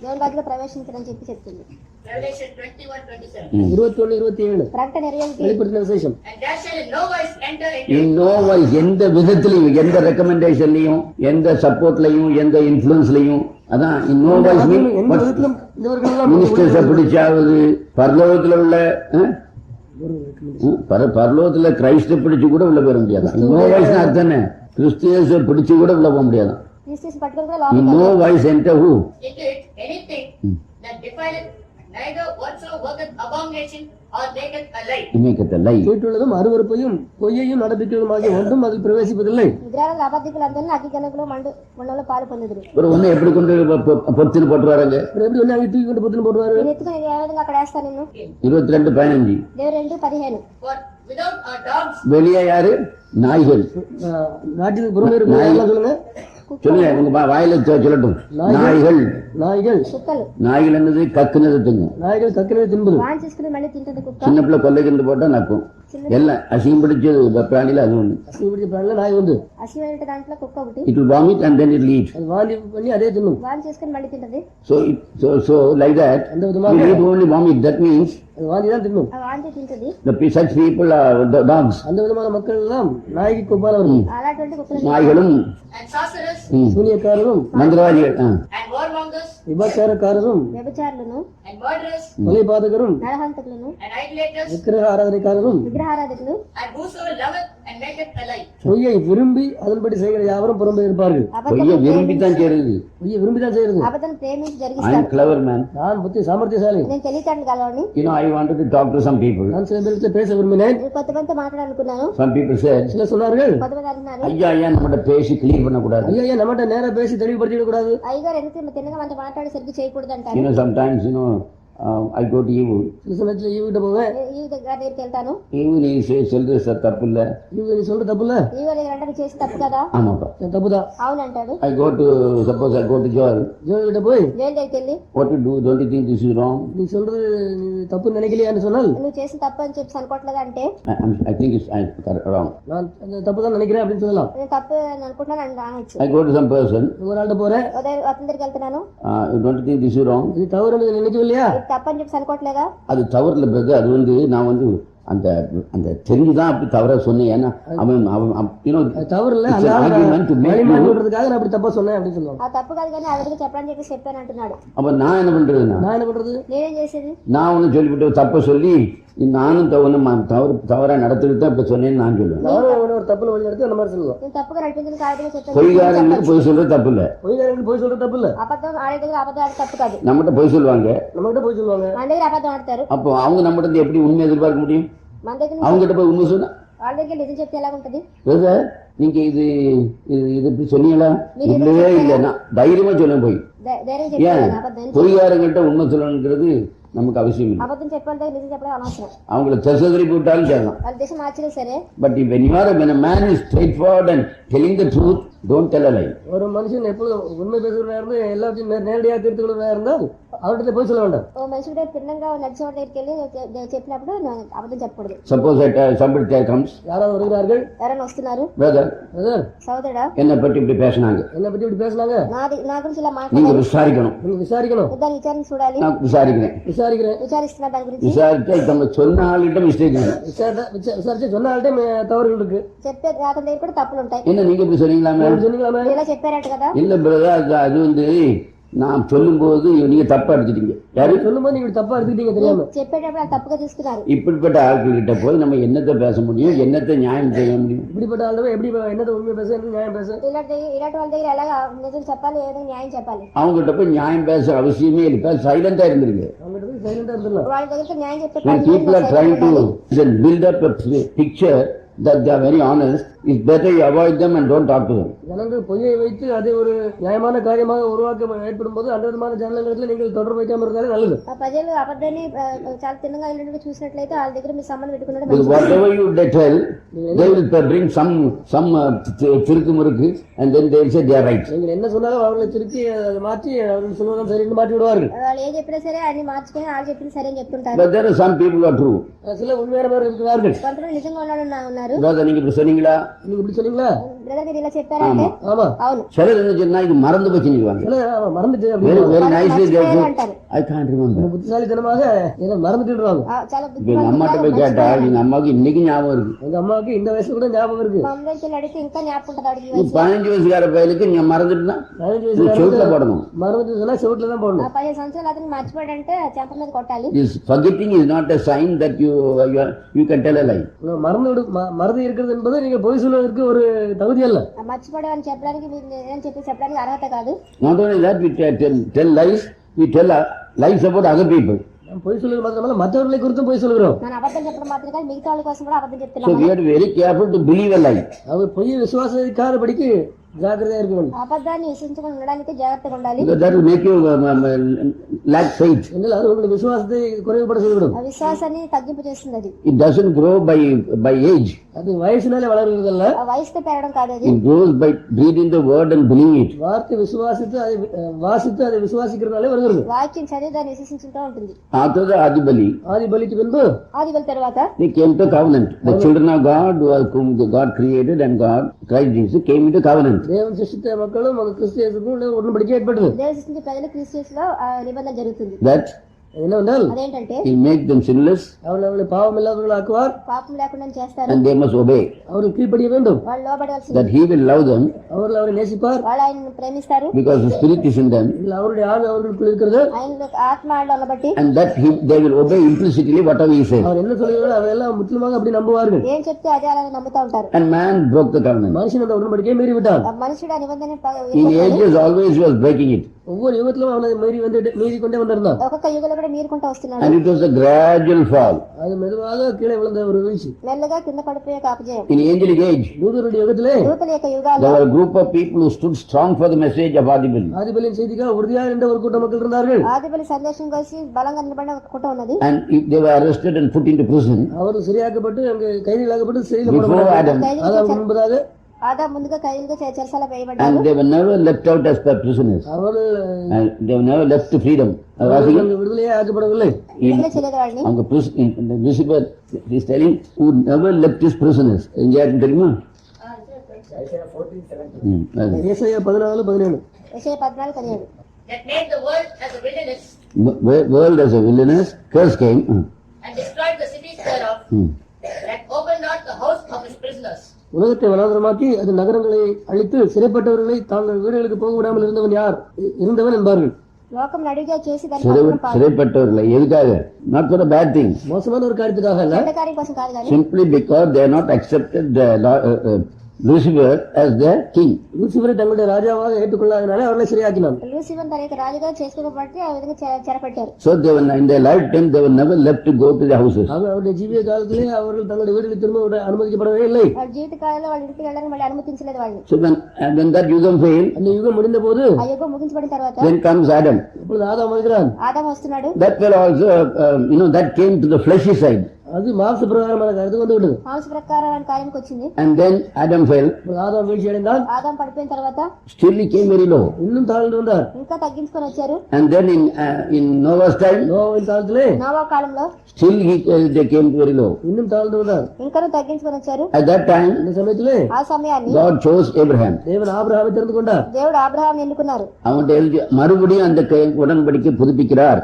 దేవుని రాజ్యంలో ప్రవేశించరని చెప్పి చెప్తుంది. Revelation 21:27. 21-27 ప్రకటన 20 வெளிப்படுத்தின விசேஷம். And there shall in no wise enter into In no wise, எந்த விதத்திலையும், எந்த ரெக்கமெண்டேஷன்லையும், எந்த சப்போர்ட்லையும், எந்த இன்ஃபுளுன்ஸ்லையும், அதான் in no wise எந்த means விதத்திலும் இவர்களெல்லாம் மினிஸ்டர்ஸை பிடிச்சாவது, பரலோகத்துல உள்ள பரலோகத்துல கிரைஸ்ட பிடிச்சு கூட உள்ள போயிட முடியாதான். in no wise அர்த்தம் என்ன? கிறிஸ்டியன்ஸை பிடிச்சு கூட உள்ள போக முடியாதான். క్రీస్తు పట్టుకొని కూడా in లోపలికి no wise enter who? into it anything that defileth, neither whatsoever worketh abomination or maketh a lie. இமைக்கத்த லை. கேட்டுள்ளதும் அருவருப்பையும் பொய்யையும் நடப்பிக்கிறதுமாகிய ஒன்றும் அதில் பிரவேசிப்பதில்லை. విగ్రహాలకు అబద్ధికులు అందరూ అగ్ని గనుకులు మండలో పాలు పొందుదురు. ஒரு ஒண்ணு எப்படி கொண்டு பொத்துன்னு போட்டுருவாங்க. அப்புறம் எப்படி ஒண்ணு அங்கே தூக்கி கொண்டு பொத்துன்னு போடுவாரு? నేను ఎత్తుకుని ఏ విధంగా అక్కడ వేస్తాను నిన్ను? 22:15. దేవుడు 2:15 For without our dogs, வெளியே யாரு? நாய்கள். நாட்டுக்கு புறமே இருக்கு சொல்லுங்க. சொல்லுங்க, உங்க வாயில சொல்லட்டும். நாய்கள். நாய்கள் కుక్కలు நாய்கள் என்னது? கக்குனது திங்கும். நாய்கள் கக்கினது தின்பது. వాన్ చేసుకుని మళ్ళీ తింటుంది కుక్క. சின்ன பிள்ளை கொல்லைக்கு போட்டா நக்கும். எல்லாம் அசிங்கம் பிடிச்சது பிராணியில அது ஒண்ணு. அசிங்கப்படிச்ச பிராணில நாய் உண்டு. అశ్వయుట దాంట్లో కుక్క ఒకటి It will vomit and then it will eat. அது வாந்தி பண்ணி அதே தின்னும். వాన్ చేసుకుని మళ్ళీ తింటది. So like that, அந்த we விதமாக eat only vomit. That means அது வாந்தி தான் தின்னும். ఆ వాంతి తింటది. such people are the dogs. அந்த விதமான மக்கள் எல்லாம் நாய்க்கு கொப்பானவர்கள். అలాంటి కుక్కలు நாய்களும் and sorcerers சூனியக்காரரும் மந்திரவாதிகள் and warmongers விபச்சாரக்காரரும் వ్యభిచారులను and murderers கொலைபாதகரும் నరహంతకులను and idolaters விக்கிரக ஆராதனைக்காரரும் విగ్రహారాధకులు and whosoever loveth and maketh a lie. பொய்யை விரும்பி அதன்படி செய்கிற யாவரும் புறம்பே இருப்பார்கள். பொய்யை விரும்பித்தான் செய்யறது. பொய்யை விரும்பிதான் செய்யறது. అబద్ధం ప్రేమించి I am జరిగిస్తాడు. clever man. நான் புத்தி சாமர்த்தியசாலி. నేను తెలియటాను కలవాడిని. I wanted to talk to some people. நான் சில பேருக்கு பேச விரும்பினேன். నేను కొంతమందితో మాట్లాడాలనుకున్నాను. Some people said, சில சொன்னார்கள், కొంతమంది అంటున్నారు ஐயா நம்மகிட்ட பேசி கிளியர் பண்ணக்கூடாது. ஐயா நம்மகிட்ட நேரா பேசி தெளிவுபடுத்திட கூடாது. అయ్యగారు ఎందుకు తిన్నగా మనతో మాట్లాడి సరిగ్గా చేయకూడదు అంటారు. Sometimes I go to you. சில சமயத்துல ஈவிட்ட போவேன். ఈ దగ్గరికి వెళ్తాను. நீ சொல்றது தப்பு இல்ல. நீ சொல்ற தப்பு இல்ல. ఈ అంటే చేసి తప్పు కదా. ஆமாப்பா. தப்புதான். అవును అంటాడు. I go to Joel. ஜோல் கிட்ட போய் జైలు దగ్గరికి వెళ్ళి What to do? Don't you think this is wrong? நீ சொல்றது தப்பு நினைக்கலையான்னு சொன்னால் నువ్వు చేసిన తప్పు అని చెప్పి అనుకోవట్లేదు అంటే I think it's wrong. நான் அந்த தப்பு தான் நினைக்கிறேன் அப்படின்னு சொல்லலாம். నేను తప్పు అని అనుకుంటున్నాను అని అనొచ్చు. I go to some person. ஒரு ஆள்கிட்ட போறேன். అతని దగ్గరికి వెళ్తున్నాను. Don't you think this is wrong? இது தவறு நினைக்கவில்லையா? ఇది తప్పు అని చెప్పి అనుకోవట్లేదా? அது தவறு இல்லை பிரதர். அது நான் அந்த அந்த தெரிஞ்சுதான் அப்படி தவற சொன்னேன். ஏன்னா அவன் அது தவறு இல்ல. it's an argument to make you. வழிமாடுறதுக்காக நான் அப்படி தப்பா சொன்னேன் அப்படின்னு சொல்லுவாங்க. ఆ తప్పు కాదు కానీ అతనికి చెప్పడానికి చెప్పి చెప్పాను అంటున్నాడు. அப்ப நான் என்ன பண்றதுன்னா, நான் என்ன பண்றது? నేనేం చేసేది? நான் ஒன்னு சொல்லிவிட்டு தப்ப சொல்லி நானும் தவறா நடத்திட்டு தான் இப்ப சொன்னேன்னு நான் சொல்லுவேன். நானும் ஒரு தப்புல வழி நடத்தி அந்த மாதிரி சொல்லுவோம். నేను తప్పుగా నడిపించిన కారణంగా చెప్పాను. பொய்காரங்களுக்கு பொய் சொல்றது தப்பு இல்ல. பொய்காரங்களுக்கு பொய் சொல்றது தப்பு இல்ல. అబద్ధం ఆడే దగ్గర అబద్ధం ఆడే తప్పు కాదు. நம்மகிட்ட பொய் சொல்லுவாங்க. நம்மகிட்ட பொய் சொல்லுவாங்க. మన దగ్గర అబద్ధం ఆడతారు. அப்போ அவங்க நம்மகிட்ட இருந்து எப்படி உண்மை எதிர்பார்க்க முடியும்? మన దగ్గర அவங்க கிட்ட போய் உண்மை சொன்னா వాళ్ళ దగ్గర నిజం చెప్తే ఎలా ఉంటది? பிரதர் நீங்க இது இப்படி சொன்னீங்களா? இல்லவே இல்லைன்னா தைரியமா சொல்லுங்க போய். ధైర్యం ஏன் చెప్పాలి. అబద్ధం பொய்காரங்கிட்ட உண்மை சொல்லணுங்கிறது நமக்கு அவசியம் இல்லை. అబద్ధం చెప్పాలంటే నిజం చెప్పడం అనవసరం. அவங்கள திசை போட்டாலும் கேட்கலாம். వాళ్ళ దేశం మార్చినా సరే. But when a man is straightforward and telling the truth, don't tell a lie. ஒரு மனுஷன் எப்பொழுதும் உண்மை பேசுகிறவனா இருந்து எல்லாத்தையும் நேரடியாக தீர்த்து கொள்வதா இருந்தால் அவர்கிட்ட போய் சொல்ல வேண்டாம். ఓ మనిషి తిన్నంగా నడిచేవాడి దగ్గరికి వెళ్ళి చెప్పినప్పుడు అబద్ధం చెప్పకూడదు. Suppose somebody comes, யாராவது வருகிறார்கள், ఎవరైనా వస్తున్నారు, brother, సోదరుడా என்னை பற்றி இப்படி பேசினாங்க, என்னை பற்றி இப்படி பேசினாங்க, నా గురించి ఇలా நீங்க మాట్లాడారు, விசாரிக்கணும். நீங்க விசாரிக்கணும். దాన్ని విచారించి చూడాలి. நான் விசாரிக்கிறேன். విచారిస్తున్నా దాని గురించి. விசாரிச்சா நம்ம சொன்ன ஆளுகிட்ட மிஸ்டேக் இல்லை. விசாரிச்சு சொன்ன ஆள்கிட்ட தவறுகள் இருக்கு. చెప్పే అతని దగ్గర కూడా తప్పులు ఉంటాయి. என்ன நீங்க இப்படி சொன்னீங்களாமே? சொன்னீங்களாமே? ఇలా చెప్పారట కదా. இல்ல பிரதர், அது நான் சொல்லும் போது நீங்க தப்பா எடுத்துட்டீங்க. யாரு சொல்லும் போது நீங்க தப்பா எடுத்துக்கிட்டீங்க தெரியாம. చెప్పేటప్పుడు అది తప్పుగా తీసుకున్నారు. இப்படிப்பட்ட ஆட்கள் கிட்ட போய் நம்ம என்னத்தை பேச முடியும், என்னத்தை நியாயம் செய்ய முடியும்? இப்படிப்பட்ட ஆளுவை எப்படி என்னத்தை உண்மை பேச, என்ன நியாயம் பேச? ఇలాంటి వాళ్ళ దగ్గర ఎలాగా నిజం చెప్పాలి, ఏదో న్యాయం చెప్పాలి. அவங்க கிட்ட போய் நியாயம் பேச அவசியமே இல்லை. சைலண்டா இருந்திருங்க. அவங்ககிட்ட போய் சைலண்டா இருந்துடலாம். వాళ్ళ దగ్గర న్యాయం చెప్పే When people are trying to build up a picture that they are very honest, it's better you avoid them and don't talk to them. ஜனங்கள் பொய்யை வைத்து அதை ஒரு நியாயமான காரியமாக உருவாக்க ஏற்படும் போது அந்த விதமான ஜனங்களிடத்தில் நீங்கள் தொடர்பு வைக்காம இருந்தாலே நல்லது. ఆ ప్రజలు అబద్ధాన్ని చాలా తిన్నగా వెళ్ళినట్టు చూసినట్లయితే వాళ్ళ దగ్గర మీ సంబంధం పెట్టుకున్నట్టు Because whatever you tell, they will bring some திருத்து முறுக்கு and then they will say they are right. நீங்கள் என்ன சொன்னாலும் அவர்களை திருத்தி அதை மாற்றி அவர்கள் சொல்வதும் சரின்னு மாற்றி விடுவார்கள். వాళ్ళు ఏం చెప్పినా సరే అన్ని మార్చుకొని వాళ్ళు చెప్పింది సరే అని చెప్తుంటారు. But there are some people who are true. சில உண்மையானவர்கள் இருக்கிறார்கள். కొంతమంది నిజంగా ఉన్నారు. Brother, நீங்க இப்படி சொன்னீங்களா? நீங்க இப்படி சொன்னீங்களா? బ్రదర్ మీరు ఇలా చెప్పారంటే ஆமா అవును. சிலர் என்ன சொன்னா இது மறந்து போச்சுன்னு மறந்துட்டு very nicely they say అంటారు. I can't remember. புத்திசாலித்தனமாக ஏதோ மறந்துட்டுறாங்க. చాలా எங்க அம்மாட்ட போய் கேட்டா எங்க அம்மாவுக்கு இன்னைக்கு ஞாபகம் இருக்கு. எங்க அம்மாவுக்கு இந்த வயசுல கூட ஞாபகம் இருக்கு. మా అమ్మకి అడిగితే ఇంకా ஞாபகம் ఉంటుంది అడిగి. 15 வயசுக்கார பையனுக்கு நீங்க மறந்துட்டுனா 15 வயசுல செவுட்ல போடணும். மறந்துட்டு சொன்னா செவுட்ல தான் போடணும். 15 సంవత్సరాలు అతను మర్చిపోయాడంటే చెంప మీద కొట్టాలి. This forgetting is not a sign that you can tell a lie. மறதி இருக்கிறது என்பது நீங்க பொய் சொல்வதற்கு ஒரு தகுதி அல்ல. మర్చిపోయాడని చెప్పడానికి మీకు ఏం చెప్పడానికి అర్హత కాదు. Not only that, we tell lies, we tell lies about other people. பொய் சொல்வது மாத்திரமல்ல மற்றவர்களை குறித்தும் பொய் சொல்கிறோம். நான் అబద్ధం చెప్పడం మాత్రమే కాదు మిగతా వాళ్ళ కోసం కూడా అబద్ధం So చెప్తున్నాను. we have to be very careful to believe a lie. அவர் பொய் விசுவாசிக்காதபடிக்கு ஜாக்கிரதையா இருக்க வேண்டும். అబద్ధాన్ని విశ్వసించకుండా ఉండడానికి జాగ్రత్తగా ఉండాలి. Because that will make you lack faith. என்றால் அது உங்களுக்கு விசுவாசத்தை குறைவுபட செய்துவிடும். ఆ విశ్వాసాన్ని తగ్గింపు చేస్తుంది. అది It doesn't grow by age. அது வயசுனாலே வளர்றதல்ல, వయసుతో పెరగడం కాదు అది. It grows by reading the word and believing it. வார்த்தை விசுவாசித்து அதை வாசித்து அதை விசுவாசிக்கிறதுனாலே வருகிறது. వాక్యం చదివి దాన్ని విశ్వసించుకుంటూ ఉంటుంది. After the Adibali, ஆதி பலிக்கு பின்பு ఆది బలి తర్వాత they came to covenant. The children of God, whom God created, and God, Christ Jesus, came into covenant. தேவன் சிருஷ்டித்த மக்களும் அவங்க கிறிஸ்தியனுக்கும் உடன்படிக்கை ஏற்பட்டது. దేవ సృష్టించే ప్రజలు క్రిస్టియన్స్ లో నిబంధన జరుగుతుంది. That என்னவென்றால் అదేంటంటే He make them sinless அவர்களை பாவம் இல்லாதவர்கள் ஆக்குவார், పాపం లేకుండా చేస్తారు. and they must obey. அவர்கள் கீழ்ப்படிய வேண்டும். వాళ్ళు లోబడవలసింది. That He will love them அவர்கள் அவரை நேசிப்பார், వాళ్ళు ఆయనను ప్రేమిస్తారు. because the Spirit is in them, இல்லை அவருடைய ஆவி அவர்களுக்குள் இருக்கிறது. ఆయన ఆత్మ ఆయనలో ఉన్నబట్టి and that they will obey implicitly whatever He says. அவர் என்ன சொல்லுகிறாரோ அதையெல்லாம் முற்றிலுமாக அப்படி நம்புவார்கள். ఏం చెప్తే అదే అలా నమ్ముతా ఉంటారు. And man broke the covenant. மனுஷன் அந்த உடன்படிக்கையை மீறி விட்டான். ఆ మనుషుడు ఆ నిబంధన In ages, always he was breaking it. ஒவ்வொரு யுகத்திலும் அவனை மீறி கொண்டே வந்திருந்தான். ఒక్కొక్క యుగంలో కూడా మీరుకుంటూ వస్తున్నాడు. And it was a gradual fall. அது மெதுவாக கீழே விழுந்த ஒரு வீழ்ச்சி. మెల్లగా కింద పడిపోయే అపజయం. In angelic age, தூதருடைய யுகத்திலே దూతల యొక్క యుగాల్లో there were a group of people who stood strong for the message of Adibali. ஆதிபலியின் செய்திக்காக உறுதியாக நின்ற ஒரு கூட்ட மக்கள் இருந்தார்கள். ఆదిబలి సందేశం కలిసి బలంగా నిలబడిన ఒక కుటుంబం ఉన్నది. And if they were arrested and put into prison அவர்கள் சிறையாக்கப்பட்டு அங்கு கைதிகளாக்கப்பட்டு சிறையில் before போடப்பட்டார்கள். Adam, ஆதாமுக்கு முன்பதாக ఆదా ముందుగా ఖైదీలుగా చెరసాల వేయబడ్డారు. and they were never left out as per prisoners. அவர்கள் And they were never left to freedom. அங்கு விடுதலையே ஆக்கப்படவில்லை. విడుదల చేయలేదు వాళ్ళని. On the prison, Lucifer is telling who never left his prisoners. எங்கேயாச்சும் தெரியுமா? Isaiah 14:17. ஏசாயா 14:17 యెషయా 14:17 that made the world as a wilderness World as a wilderness, curse came. and destroyed the cities thereof, that opened not the house of his prisoners. உலகத்தை வனாந்தரமாக்கி அது நகரங்களை அழித்து சிறைப்பட்டவர்களை தாங்கள் வீடுகளுக்கு போக விடாமல் இருந்தவன் என்பார்கள். లోకం అడిగా చేసి దాన్ని சிறைப்பட்டவர்களை எதுக்காக? Not for a bad thing. மோசமான ஒரு காரியத்துக்காக அல்ல, చెడ్డ కార్యం కోసం కాదు కానీ Simply because they are not accepted Lucifer as their king. லூசிபரை தங்களுடைய ராஜாவாக ஏற்றுக்கொள்ளாதனாலே அவர்களை சிறையாக்கினான். లూసిఫర్ తన యొక్క రాజుగా చేసుకోబట్టి ఆ విధంగా చెరపెట్టారు. So they were in their lifetime they were never left to go to the houses. அவருடைய ஜீவிய காலத்திலே அவர்கள் தங்களுடைய வீடுகளில் திரும்ப அனுமதிக்கப்படவே இல்லை. వాళ్ళ జీవిత కాలంలో వాళ్ళ ఇంటికి వెళ్ళడానికి మళ్ళీ అనుమతించలేదు వాళ్ళని. So when that yugam failed, அந்த யுகம் முடிந்த போது ఆ యుగం ముగించబడిన తర్వాత then comes Adam. இப்பொழுது ஆதாம் வருகிறான். ఆదాము వస్తున్నాడు. That fellow also, that came to the fleshy side. அது மாம்ச பிரகாரமான காரியத்துக்கு வந்து விட்டது. మాంస ప్రకారమైన కార్యానికి వచ్చింది. And then Adam fell. ஆதாம் வீழ்ச்சி அடைந்தான். ఆదాం పడిపోయిన తర్వాత Still he came very low. இன்னும் தாழ்ந்து வந்தார். ఇంకా తగ్గించుకొని వచ్చారు. And then in Noah's time, நோவின் காலத்திலே నోవా కాలంలో still they came very low. இன்னும் தாழ்ந்து வந்தார். ఇంకా తగ్గించుకొని వచ్చారు. At that time, இந்த சமயத்திலே ఆ సమయాన్ని God chose Abraham. தேவன் ஆபிரகாமை தெரிந்து கொண்டார். దేవుడు అబ్రహాం ఎన్నుకున్నారు. அவன்கிட்ட எழுதி மறுபடியும் அந்த உடன்படிக்கை புதுப்பிக்கிறார்.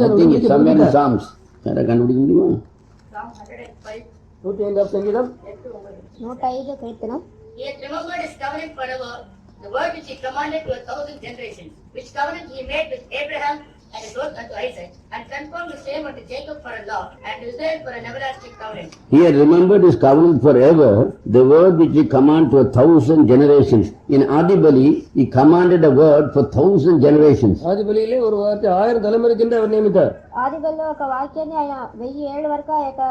I think it's somewhere in Psalms. யாரை கண்டுபிடிக்க முடியுமா? Psalm 105. 105 சங்கீதம் 105 కీర్తనం. He hath remembered his covenant forever, the word which he commanded to 1,000 generations, which covenant he made with Abraham and his oath unto Isaac, and confirmed the same unto Jacob for a law, and to Israel for an everlasting covenant. He had remembered his covenant forever, the word which he commanded to 1,000 generations. In Adibali, he commanded a word for 1,000 generations. ஆதிபலியிலே ஒரு வார்த்தை 1000 தலைமுறைக்கு என்று அவர் நியமித்தார். ఆదిబలిలో ఒక వాక్యాన్ని ఆయన 1000 ఏళ్ల వరకు ఆ యొక్క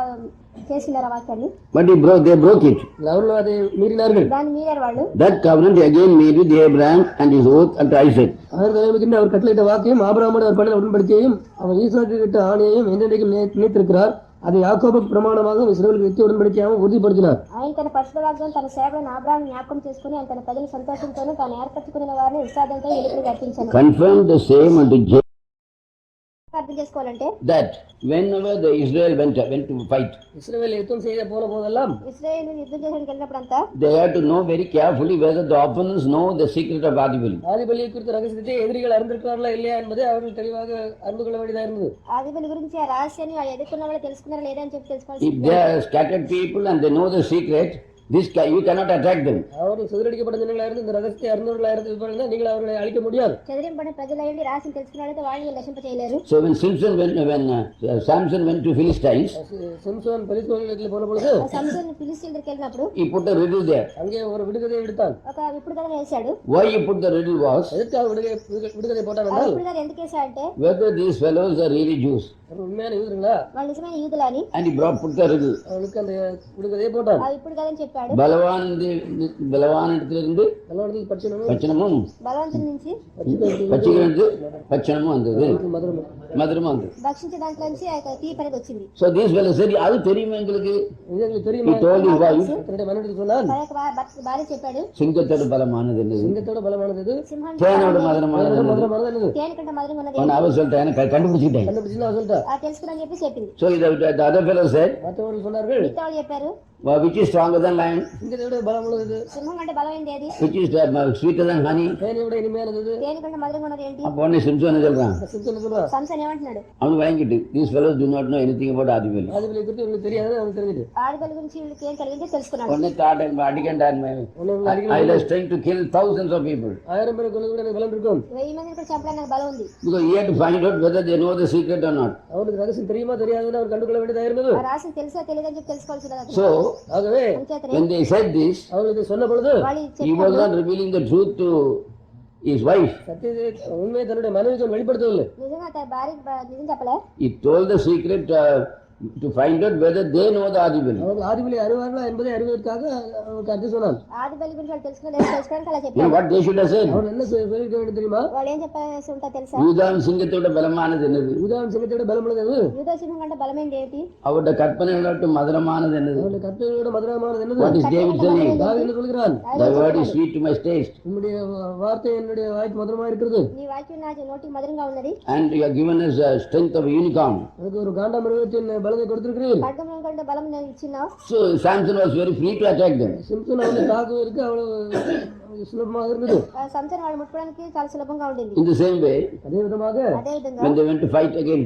చేసినారు ఆ వాక్యాన్ని. But they broke it. அவர்கள் அதை மீறினார்கள். దాన్ని మీరారు వాళ్ళు. That covenant he again made with Abraham and his oath unto Isaac. 1000 தலைமுறைக்கு அவர் கட்டளையிட்ட வாக்கையும் ஆபிரகாமோடு அவர் பண்ணின உடன்படிக்கையையும் அவர் ஈசாக்கு கிட்ட ஆணையையும் என்றென்றைக்கும் நினைத்திருக்கிறார். அதை யாக்கோபுக்கு பிரமாணமாக இஸ்ரவேலுக்கு நித்திய உடன்படிக்கையாக உறுதிப்படுத்தினார். ఆయన తన పరిశుద్ధ వాగ్దానం తన సేవకుడైన అబ్రహాము జ్ఞాపకం చేసుకుని ఆయన తన ప్రజల సంతోషంతోనూ తాను ఏర్పరచుకున్న వారిని ఇశ్రాయేలుతో ఎలుకలు అర్పించాను. Confirmed the same unto Jacob. అర్థం చేసుకోవాలంటే That whenever the Israel went to fight, இஸ்ரவேல் யுத்தம் செய்ய போதெல்லாம் ఇశ్రాయేలు యుద్ధం చేయడానికి వెళ్ళినప్పుడంతా they had to know very carefully whether the opponents know the secret of Adibali. ஆதிபலியை குறித்த ரகசியத்தை எதிரிகள் அறிந்திருக்கிறார்களா இல்லையா என்பதை அவர்கள் தெளிவாக அறிந்து கொள்ள வேண்டியதாக இருந்தது. ఆదిబలి గురించి ఆ రహస్యాన్ని వాళ్ళు ఎదుర్కొన్న వాళ్ళు తెలుసుకున్నారా లేదా అని చెప్పి If తెలుసుకోవాలి. they are scattered people and they know the secret, you cannot attack them. அவர்கள் சிதறடிக்கப்பட்ட ஜனங்களா இருந்து இந்த ரகசியத்தை அறிந்தவர்களா இருந்து நீங்கள் அவர்களை அழிக்க முடியாது. చెదిరింపడిన ప్రజలైండి రహస్యం తెలుసుకున్నట్లయితే వాళ్ళని నశింప చేయలేరు. So when Samson went to Philistines, Samson பெலிஸ்தீனியர்களிடத்தில் போன பொழுது సంసోను ఫిలిష్తీయుల దగ్గరికి వెళ్ళినప్పుడు he put a riddle there. அங்கே ஒரு விடுகதையை விடுத்தான். ఒక విప్పుడు కథ వేశాడు. Why he put the riddle was எதற்காக விடுகதை போட்டான் ఆ என்றால் విప్పుడు కథ ఎందుకు వేశాడంటే whether these fellows are really Jews. அவர்கள் உண்மையான யூதர்களா, వాళ్ళు నిజమైన యూదులా అని And he put the riddle. அவர்களுக்கு அந்த விடுகதையை போட்டான். ఆ విప్పుడు కథ అని చెప్పాడు. பலவான் இடத்திலிருந்து பலவடத்தில் பட்சணமும் பச்சனமும் బలవంతుడి నుంచి பச்சைக்கிலிருந்து பச்சனமும் வந்தது. மதுரமும் மதுரமா வந்து. భక్షించే దాంట్లో నుంచి ఆ యొక్క తీపి అనేది వచ్చింది. So these fellows said, அது தெரியுமா எங்களுக்கு? இது எங்களுக்கு தெரியுமா? He told his wife, தன்னுடைய மனைவிக்கு சொன்னான், తన యొక్క భార్య చెప్పాడు, சிங்கத்தோட பலமானது என்னது? சிங்கத்தோட பலமானது எது? సింహం தேனோட மதுரமானது என்னது? மதுரமானது என்னது? తేనె కంటే మధురంగా ఉన్నది அவன் அவ சொல்லிட்டேன், எனக்கு கண்டுபிடிச்சிட்டேன். கண்டுபிடிச்சு நான் சொல்லிட்டேன். తెలుసుకుని చెప్పి చెప్పింది. So the other fellow said, மற்றவர்கள் சொன்னார்கள், మిగతా వాళ్ళు చెప్పారు, which is stronger than lion? சிங்கத்தை விட பலம் உள்ளது, సింహం కంటే బలమైంది ఏది, Which is sweeter than honey? தேனை விட இனிமையானது. తేనె కంటే మధురంగా ఉన్నది ఏంటి. அப்போ உடனே சிம்சன் சொல்றான், சிம்சன் சொல்றான், సంసన్ ఏమంటున్నాడు, அவன் வாங்கிட்டு, these fellows do not know anything about ஆதிபலி. ஆதிபலியை குறித்து உங்களுக்கு தெரியாது, அவனுக்கு தெரிஞ்சுட்டு ఆడపిల్ల గురించి వీళ్ళకి ఏం కలిగిందో తెలుసుకున్నాడు. உடனே thought, அடிக்கண்டான், I was trying to kill thousands of people. 1000 பேரை கொல்ல கூட எனக்கு பலம் இருக்கும். 1000 మందిని కూడా చంపడానికి నాకు బలం ఉంది. Because he had to find out whether they know the secret or not. அவனுக்கு ரகசியம் தெரியுமா தெரியாதுன்னு அவர் கண்டுகொள்ள வேண்டியதா இருந்தது. ఆ రాసి తెలుసా తెలియదని చెప్పి తెలుసుకోవాల్సింది. So, ஆகவே when they said this, அவர்களுக்கு சொன்ன பொழுது వాళ్ళు he was not revealing the truth to his wife. சத்தியத்தை உண்மையை தன்னுடைய மனைவிக்கு அவன் வெளிப்படுத்தவில்லை. నిజంగా తన భార్యకి నిజం చెప్పలే. He told the secret to find out whether they know the ஆதிபலி. அவர்கள் ஆதிபலி அறிவார்களா என்பதை அறிவதற்காக அவருக்கு அர்த்தம் சொன்னான். ఆదిబలి గురించి వాళ్ళు తెలుసుకోవడానికి అలా You know చెప్పారు. what they should have said? அவர் என்ன சொல்லிக்க வேண்டும் தெரியுமா? వాళ్ళు ఏం చెప్పాల్సి ఉంటా తెలుసా, யூதான் சிங்கத்தோட பலமானது என்னது? உதாரணம் சிங்கத்தோட பலம் உள்ளது, యూదా సింహం కంటే బలమైంది ఏంటి, அவருடைய கற்பனைகளோட மதுரமானது என்னது? அவருடைய கற்பனையோட மதுரமானது என்னது? What is David saying? தாவீது என்ன சொல்கிறான்? The word is sweet to my taste, உம்முடைய வார்த்தை என்னுடைய வாய்க்கு மதுரமா இருக்கிறது, నీ వాక్యం నా నోటికి మధురంగా ఉన్నది, and you have given us the strength of a unicorn. எனக்கு ஒரு காண்டாமிருகத்தின் பலத்தை கொடுத்திருக்கிறீர்கள். ఖడ్గం కంటే బలం నేను ఇచ్చినావు. So Samson was very free to attack them. Simpson அவனை தாக்குவதற்கு அவ்வளவு சுலபமாக இருந்தது. సంసన్ వాళ్ళు ముట్టుకోవడానికి చాలా సులభంగా ఉండింది. In the same way, அதே விதமாக అదే విధంగా when they went to fight against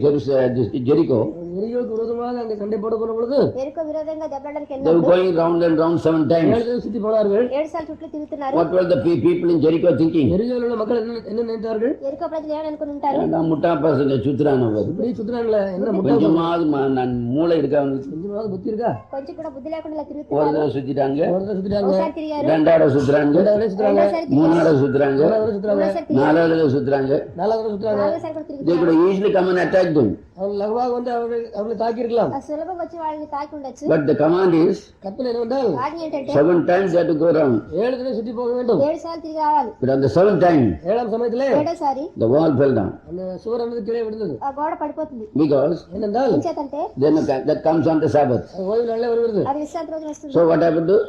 Jericho, எரியோக்கு விரோதமாக அங்கே சண்டை போட போன பொழுது ఎరుకో విరోధంగా దెబ్బలాడడానికి they were వెళ్ళినప్పుడు going round and round 7 times. 7 தடவை சுத்தி போனார்கள். 7 సార్లు చుట్టూ తిరుగుతున్నారు. What were the people in Jericho thinking? எரியோவில் உள்ள மக்கள் என்ன நினைத்தார்கள்? ఎరుకో ప్రజలు ఏమని అనుకుని ఉంటారు, நான் முட்டா பசங்க சுத்துறான் அவர். இப்படி சுத்துறாங்களே, என்ன முட்டை கொஞ்சமாவது நான் மூளை இருக்கா அவனுக்கு? கொஞ்சமாவது புத்தி இருக்கா? కొంచెం కూడా బుద్ధి లేకుండా ఇలా ஒரு తిరుగుతున్నారు. தடவை சுத்திட்டாங்க, ஒரு தடவை சுத்திட்டாங்க, ఒకసారి తిరిగారు, ரெண்டாவது சுத்துறாங்க, ரெண்டாவது சுத்துறாங்க, రెండోసారి తిరిగారు, மூணாவது சுத்துறாங்க, மூணாவது தடவை சுத்துறாங்க, మూడోసారి తిరిగారు, நாலாவது தடவை சுத்துறாங்க. நாலாவது சுத்துறாங்க. నాలుగోసారి కూడా They తిరుగుతున్నారు. could easily come and attack them. அவங்க லகுவாக வந்து அவர்களை தாக்கி இருக்கலாம். ఆ సులభంగా వచ్చి వాళ్ళని తాకి ఉండొచ్చు. But the command is கற்பனை என்னவென்றால் ఆజ్ఞ ఏంటంటే 7 times they have to go round. 7 தடவை சுத்தி போக வேண்டும். 7 సార్లు తిరిగి రావాలి. But on the 7th time, 7ஆம் சமயத்திலே ఏడోసారి the wall fell down. அந்த சுவரானது கீழே விழுந்தது. ఆ గోడ పడిపోతుంది. Because என்னென்றால் ఎంచేతంటే then that comes on the Sabbath. அது ஓய்வு நாளிலே வருகிறது. అది విశ్రాంతి రోజున వస్తుంది. So what happened to?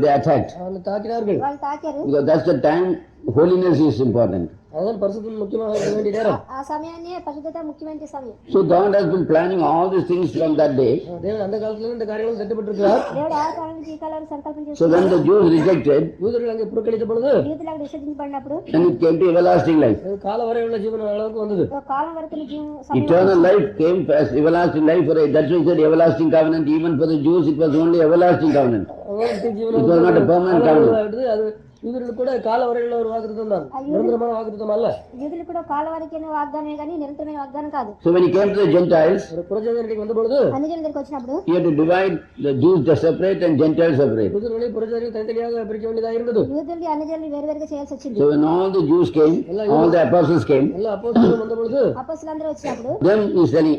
They attacked. அவர்களை தாக்கினார்கள். వాళ్ళు తాకారు. Because that's the time holiness is important. அதுதான் பரிசுத்தம் முக்கியமாக இருக்க வேண்டிய நேரம். ఆ సమయాన్ని పరిశుద్ధత ముఖ్యమైన సమయం. So God has been planning all these things from that day. தேவன் அந்த காலத்துல இந்த காரியங்கள் திட்டப்பட்டிருக்கிறார். దేవుడు ఆ కాలం నుంచి ఈ కాలానికి సంకల్పం So చేశాడు. when the Jews rejected, யூதர்கள் அங்கே புறக்கணித்த பொழுது యూదులకు విసర్జించబడినప్పుడు then it came to everlasting life. அது கால வரை உள்ள ஜீவன அளவுக்கு வந்தது. ఒక కాలం వరకు జీవం సమయం Eternal life came as everlasting life for that's why he said everlasting covenant. Even for the Jews it was only everlasting covenant. அவர்களுக்கு ஜீவன It was not a permanent covenant. அது யூதர்களுக்கு கூட கால வரையுள்ள ஒரு வாக்குத்தத்தம் தான், நிரந்தரமான வாக்குத்தத்தம் அல்ல. యూదులకు కూడా కాల వరకైన వాగ్దానమే కానీ నిరంతరమైన వాగ్దానం కాదు. So when he came to the Gentiles, ஒரு புறஜாதிகளுக்கு வந்த பொழுது అన్ని జనుల దగ్గరికి వచ్చినప్పుడు he had to divide the Jews separate and Gentiles separate. யூதர்களை புறஜாதிகள் தனித்தனியாக பிரிக்க வேண்டியதாக இருந்தது. యూదుల్ని అన్ని జనులు వేరువేరుగా చేయాల్సి వచ్చింది. So when all the Jews came, all the apostles came, எல்லா அப்போஸ்தலரும் வந்த பொழுது అపొస్తలులందరూ వచ్చినప్పుడు then he is telling,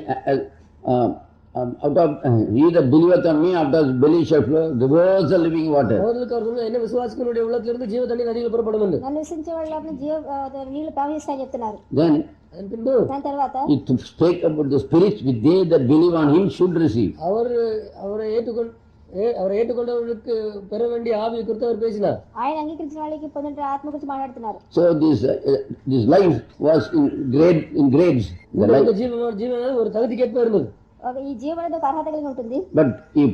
out of he that believeth on me, out of his belly shall flow rivers of living water. அவர்களுக்கு அவர் சொன்னார், என்ன விசுவாசிகளுடைய உள்ளத்திலிருந்து ஜீவ தண்ணீர் நதிகள் புறப்படும் என்று. నన్ను విశ్వసించే వాళ్ళ నీళ్లు ప్రవహిస్తాయని చెప్తున్నారు. Then அதன் பின்பு దాని తర్వాత he spake about the spirits which they that believe on him should receive. அவரை ஏற்றுக்கொண்டவர்களுக்கு பெற வேண்டிய ஆவியை குறித்து அவர் பேசினார். ఆయన అంగీకరించిన వాళ్ళకి పొందిన ఆత్మ గురించి మాట్లాడుతున్నారు. So this life was in grades. இந்த ஜீவன் ஒரு தகுதிக்கேற்ப இருந்தது. ఈ జీవనది ఒక అర్హత కలిగి ఉంటుంది. But if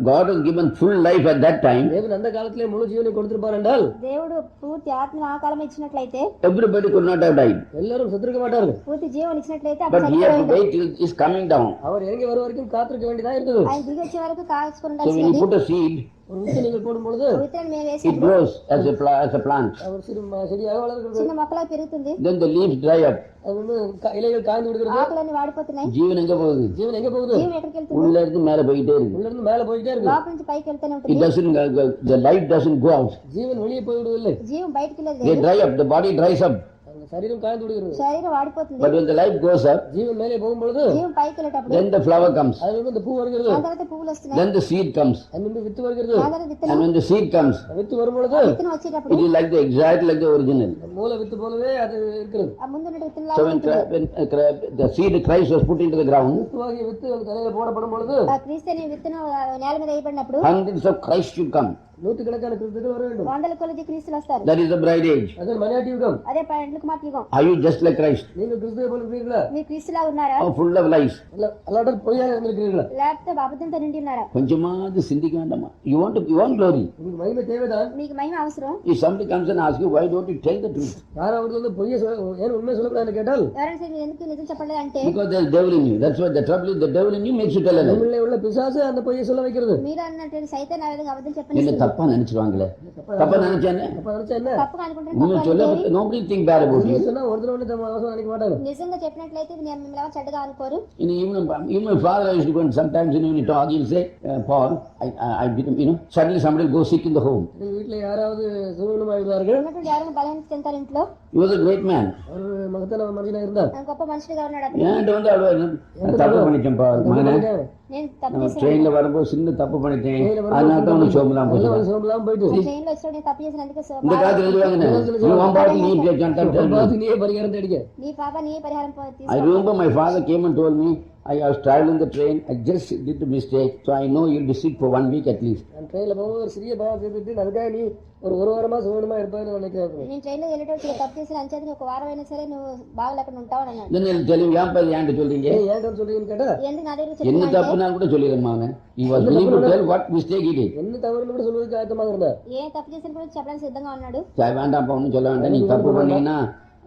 God has given full life at that time, தேவன் அந்த காலத்திலே முழு ஜீவனை கொடுத்திருப்பார் என்றால் దేవుడు పూర్తి ఆత్మను ఆ కాలం ఇచ్చినట్లయితే everybody could not have died. எல்லாரும் செத்துருக்க மாட்டார்கள். పూర్తి జీవనం ఇచ్చినట్లయితే But he had to wait till he is coming down. அவர் இறங்கி வரும் வரைக்கும் காத்திருக்க வேண்டியதா இருந்தது. ఆయన దిగి వచ్చే వరకు కాచుకుని So when you put a seed, ஒரு வித்தை நீங்கள் போடும் பொழுது విత్తనం మేము it వేసినప్పుడు grows as a plant. அவர் சிறு செடியாக வளர்கிறது. చిన్న మొక్కలా పెరుగుతుంది. Then the leaves dry up. அது வந்து இலைகள் காய்ந்து விடுகிறது. ఆకులన్నీ వాడిపోతున్నాయి. ஜீவன் எங்க போகுது? ஜீவன் எங்க போகுது? జీవం ఎక్కడికి వెళ్తుంది? உள்ள இருந்து மேல போயிட்டே இருக்கு. உள்ள இருந்து மேல போயிட்டே இருக்கு. లోపల నుంచి పైకి వెళ్తూనే It ఉంటుంది. doesn't the life doesn't go out. ஜீவன் வெளியே போய் விடுவதில்லை. జీవం బయటికి They వెళ్ళదు. dry up, the body dries up. அந்த சரீரம் காய்ந்து விடுகிறது. శరీరం వాడిపోతుంది. But when the life goes up, ஜீவன் மேலே போகும்பொழுது జీవం పైకి వెళ్ళేటప్పుడు then the flower comes, அதுல இந்த பூ வருகிறது, ఆ తర్వాత పువ్వులు వస్తున్నాయి, then the seed comes. அது வந்து வித்து வருகிறது. ఆ తర్వాత And విత్తనం when the seed comes, with வரும்பொழுது విత్తనం వచ్చేటప్పుడు it is like exactly like the original. மூல வித்து போலவே அது இருக்கிறது. ఆ ముందు ఉన్న విత్తనం So లాగా when the seed Christ was put into the ground, வித்துவாகிய with அந்த தலையில போடப்படும் பொழுது ఆ క్రీస్తు అనే విత్తనం నేల మీద వేయబడినప్పుడు hundreds of Christ should come. நூற்றுக்கணக்கான கிறிஸ்துகள் வர வேண்டும். వందల కొలది క్రీస్తులు వస్తారు. That is the bride age. அது மணியாட்டி யுகம். అదే పెండ్లి కుమార్తె యుగం. Are you just like Christ? நீங்க கிறிஸ்துவை போல இருக்கிறீர்களா? మీరు క్రీస్తులా ఉన్నారా? Or full of lies? இல்ல அல்லாட்ட பொய்யா இருக்கிறீர்களா? లేకపోతే అబద్ధంతో నిండి ఉన్నారా? கொஞ்சமாவது சிந்திக்க வேண்டாமா? You want glory. உங்களுக்கு மகிமை தேவைதான். మీకు మహిమ అవసరం. If somebody comes and asks you, why don't you tell the truth? யாராவது வந்து பொய்யை ஏன் உண்மை சொல்லக்கூடாதுன்னு கேட்டால் ఎవరైనా సరే మీరు ఎందుకు నిజం చెప్పలేదు అంటే Because there is devil in you. That's why the trouble is the devil in you makes you tell a lie. நம்மளே உள்ள பிசாசு அந்த பொய்யை சொல்ல வைக்கிறது. మీరు అన్నట్టు సైతాన్ ఆ విధంగా అబద్ధం என்ன చెప్పలేదు. தப்பா நினைச்சிருவாங்களே, தப்பா நினைச்சானே, அப்ப நினைச்சா என்ன? తప్పుగా అనుకుంటారు. இன்னும் சொல்ல nobody think bad about you. சொன்னா ஒருத்தர் ஒண்ணு அவசரம் நினைக்க மாட்டாங்க. నిజంగా చెప్పినట్లయితే నేను మిమ్మల్ని ఎవరు చెడ్డగా అనుకోరు. Even my father used to go and sometimes when he talk, he'll say, Paul, I suddenly somebody will go sick in the home. வீட்டுல யாராவது சுகமாயிருந்தார்கள். ఉన్నటువంటి ఎవరైనా బలహీనత చెందుతారు ఇంట్లో. He was a great man. அவர் மகத்தான மனுஷனா இருந்தார். ఆయన గొప్ప మనిషిగా ఉన్నాడు అతను. ஏன்ட்டு வந்து தப்பு பண்ணிட்டேன்ப்பா மகனே, నేను తప్పు చేశాను. ட்ரெயின்ல வரும்போது சின்ன தப்பு பண்ணிட்டேன், அதனால தான் உனக்கு சோம்பலாம் போச்சு. சோம்பலாம் போயிட்டு ట్రైన్ లో వచ్చినప్పుడు నేను తప్పు చేసినందుకు இந்த காலத்துல எழுதுவாங்கன்னு நீயே பரிகாரம் தேடிக்க. నీ పాప నీ పరిహారం I remember my father came and told me, I was traveling the train, I just did a mistake, so I know you'll be sick for 1 week at least. நான் ட்ரெயின்ல போகும்போது ஒரு சிறிய பாவம் செய்துட்டு அதுக்காக நீ ஒரு வாரமா சுகமா இருப்பான்னு நினைக்கிறேன். నేను ట్రైన్ లో వెళ్ళేటప్పుడు తప్పు చేసిన అంచేది ఒక వారం అయినా సరే నువ్వు బాగలేకుండా ఉంటావు అని అన్నాడు. Then he'll tell you, ஏன்பா ஏன்ட்டு சொல்றீங்க, ஏன்டா சொல்றீங்கன்னு கேட்டா ఎందుకు నా దగ్గర என்ன చెప్పినా தப்புனா கூட சொல்லிடுறேன் அவன். He was willing to tell what mistake he did. என்ன தவறுன்னு கூட சொல்வதற்கு ஆயத்தமாக இருந்தார். ఏ తప్పు చేసిన కూడా చెప్పడానికి సిద్ధంగా ఉన్నాడు. சரி வேண்டாம்ப்பா ஒன்றும் சொல்ல வேண்டாம், நீ தப்பு பண்ணீங்கன்னா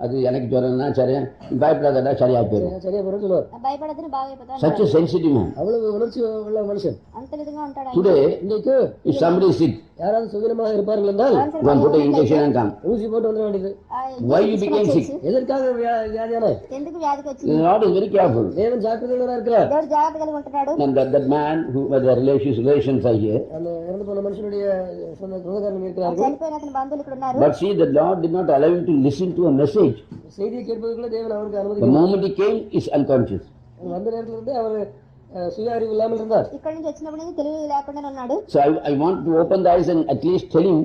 அது எனக்கு சொல்லணும்னா சரி, பயப்படாதடா சரியா போயிடும். சரியா போறேன்னு சொல்லுவார். భయపడద్దని బాగా అయిపోతాడు. Such a sensitive man. அவ்வளவு உணர்ச்சி உள்ள மனுஷன். అంత విధంగా ఉంటాడు ఆయన. Today, இன்னைக்கு if somebody is sick, யாராவது சுகமாக இருப்பார்கள் என்றால் go and put an injection and come. ஊசி போட்டு வந்துட வேண்டியது. Why you became sick? எதற்காக வியாதியான? ఎందుకు వ్యాధికి వచ్చింది? The Lord is very careful. தேவன் ஜாக்கிரதையா இருக்கிறார். దేవుడు జాగ్రత్త కలిగి ఉంటున్నాడు. And that man who the relations are here. அந்த இறந்து போன மனுஷனுடைய சொந்தக்காரங்க இருக்கிறார்கள். చనిపోయిన అతని బంధువులు ఇక్కడ ఉన్నారు. But see, the Lord did not allow him to listen to a message. செய்தியை கேட்பதற்குள்ள தேவன் அவருக்கு The அனுமதி moment he came, he's unconscious. வந்த நேரத்துல இருந்து அவர் சுய அறிவு இல்லாமல் இருந்தார். ఇక్కడ నుంచి వచ్చినప్పుడు నుంచి తెలివి లేకుండా ఉన్నాడు. So I want to open the eyes and at least tell him,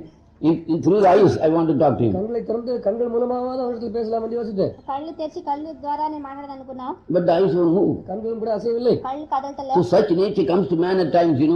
through the eyes, I want to talk to him. கண்களை திறந்து கண்கள் மூலமாவது அவர்கள் பேசலாம் என்று யோசித்தேன். కళ్ళు తెరిచి కళ్ళు ద్వారా నేను మాట్లాడాలని అనుకున్నా. But the eyes won't move. கண்களும் கூட அசையவில்லை. కళ్ళు కదలటలే. So such nature comes to man at times, you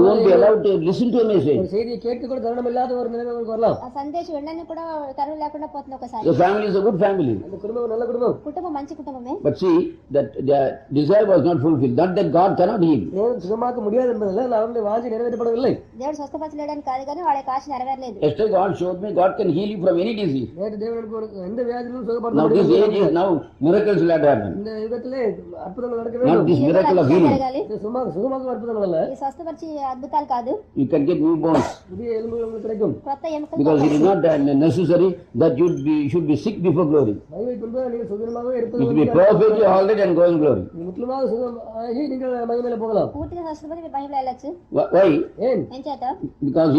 won't be allowed to listen to a message. ஒரு செய்தியை கேட்க கூட தருணம் இல்லாத ஒரு நிலைமை உங்களுக்கு வரலாம். ఆ సందేశం వెళ్ళని కూడా కరువు లేకుండా పోతుంది ఒకసారి. The family is a good family. அந்த குடும்பம் நல்ல குடும்பம். కుటుంబం మంచి కుటుంబమే. But see, that their desire was not fulfilled. Not that God cannot heal. தேவன் சுகமாக்க முடியாது என்பதில்லை, அவருடைய வாஞ்சை நிறைவேற்றப்படவில்லை. దేవుడు స్వస్థపరచలేడని కాదు కానీ వాళ్ళ కాశ నెరవేరలేదు. Yesterday God showed me God can heal you from any disease. நேற்று தேவனுக்கு ஒரு எந்த வியாதியிலும் சுகப்படுத்த Now this முடியும். age is now miracles will happen. இந்த யுகத்திலே அற்புதங்கள் நடக்க Not வேண்டும். this miracle of healing. జరగాలి. இது சுகமாக அற்புதங்கள் அல்ல. ఈ స్వస్థపరిచే అద్భుతాలు కాదు. You can get new bones புதிய எலும்புகள் உங்களுக்கு கிடைக்கும். కొత్త ఎముకలు because it is not necessary that you should be sick before glory. மகிமை பின்பு நீங்கள் சுகமாகவே You இருப்பது should be perfectly already and go in glory. முற்றிலுமாக சுகமாகி நீங்கள் மகிமையில போகலாம். పూర్తిగా స్వస్థపడి మీరు బైబిల్ వెళ్ళొచ్చు. Why? ஏன்? ఏం చేత? Because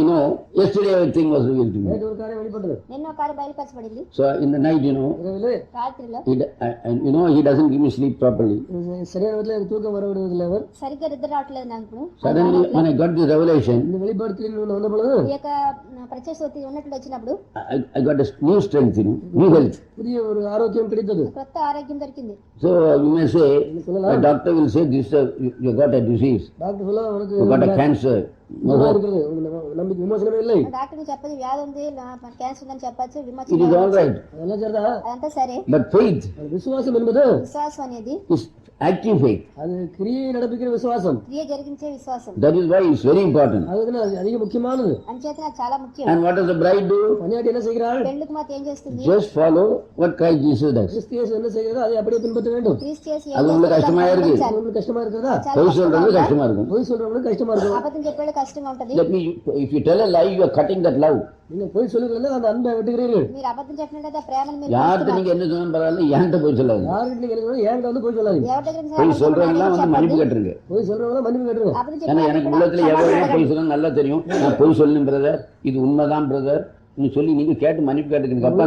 yesterday everything was revealed to me. நேற்று ஒரு காரியம் வெளிப்பட்டது. నిన్న ఒక కార్యం బయలుపరచబడింది. So in the night, இரவிலே రాత్రిలో he doesn't give me sleep properly. சரியான விதத்தில் எனக்கு தூக்கம் வர விடுவதில்லை அவர். సరిగ్గా నిద్ర రావట్లేదు నాకు. Suddenly when I got this revelation, இந்த வெளிப்பாடு வந்த பொழுது ఈ యొక్క ప్రత్యక్షత ఉన్నట్లు వచ్చినప్పుడు I got a new strength, new health. புதிய ஒரு ஆரோக்கியம் கிடைத்தது. కొత్త ఆరోగ్యం దొరికింది. So you may say, a doctor will say, this you got a disease, doctor சொல்ல உனக்கு you got a cancer. நோய் இருக்கிறது, நம்பிக்கை விமோசனமே இல்லை. డాక్టర్ చెప్పదు వ్యాధి ఉంది క్యాన్సర్ ఉందని చెప్పచ్చు It is విమోచన all right. அதெல்லாம் சரிதா. అదంతా సరే. But faith விசுவாசம் என்பது విశ్వాసం అనేది is active faith. அது கிரியை நடப்பிக்கிற விசுவாசம். క్రియ జరిగించే విశ్వాసం. That is why it's very important. அதுதான் அது அதிக முக்கியமானது. అంచేత నాకు చాలా ముఖ్యం. And what does the bride do? பணியாட்டி என்ன செய்கிறாள்? పెళ్లికి మాత్రం ఏం చేస్తుంది? Just follow what Christ Jesus does. கிறிஸ்து இயேசு என்ன செய்கிறதோ அதை அப்படியே பின்பற்ற வேண்டும். క్రీస్తు చేసి அது உங்களுக்கு கஷ்டமா இருக்கு. உங்களுக்கு கஷ்டமா இருக்குதா? பொய் சொல்றது கஷ்டமா இருக்கும். பொய் சொல்றவங்களுக்கு கஷ்டமா இருக்கும். అబద్ధం చెప్పేది కష్టంగా ఉంటది. Let me, if you tell a lie, you are cutting that love. நீங்க பொய் சொல்லுகிறீர்கள் அந்த அன்பை வெட்டுகிறீர்கள். మీరు అబద్ధం చెప్పినట్లయితే ప్రేమను మీరు யார்கிட்ட நீங்க என்ன சொன்னாலும் பரவாயில்ல, என்கிட்ட போய் சொல்லாது. யாருக்கு நீங்க இருக்கிறது என்கிட்ட வந்து பொய் சொல்லாதீங்க. ఎవరి దగ్గర నుంచి பொய் சொல்றவங்கலாம் வந்து மன்னிப்பு கேட்டுருங்க. பொய் சொல்றவங்க மன்னிப்பு கேட்டுருங்க. అబద్ధం ஏன்னா చెప్పిన எனக்கு உள்ளத்துல எவ்வளவு பொய் சொல்லணும் நல்லா தெரியும். நான் பொய் சொல்லணும் பிரதர், இது உண்மைதான் பிரதர், சொல்லி நீங்க கேட்டு மன்னிப்பு கேட்டுக்கிறீங்க. அப்பா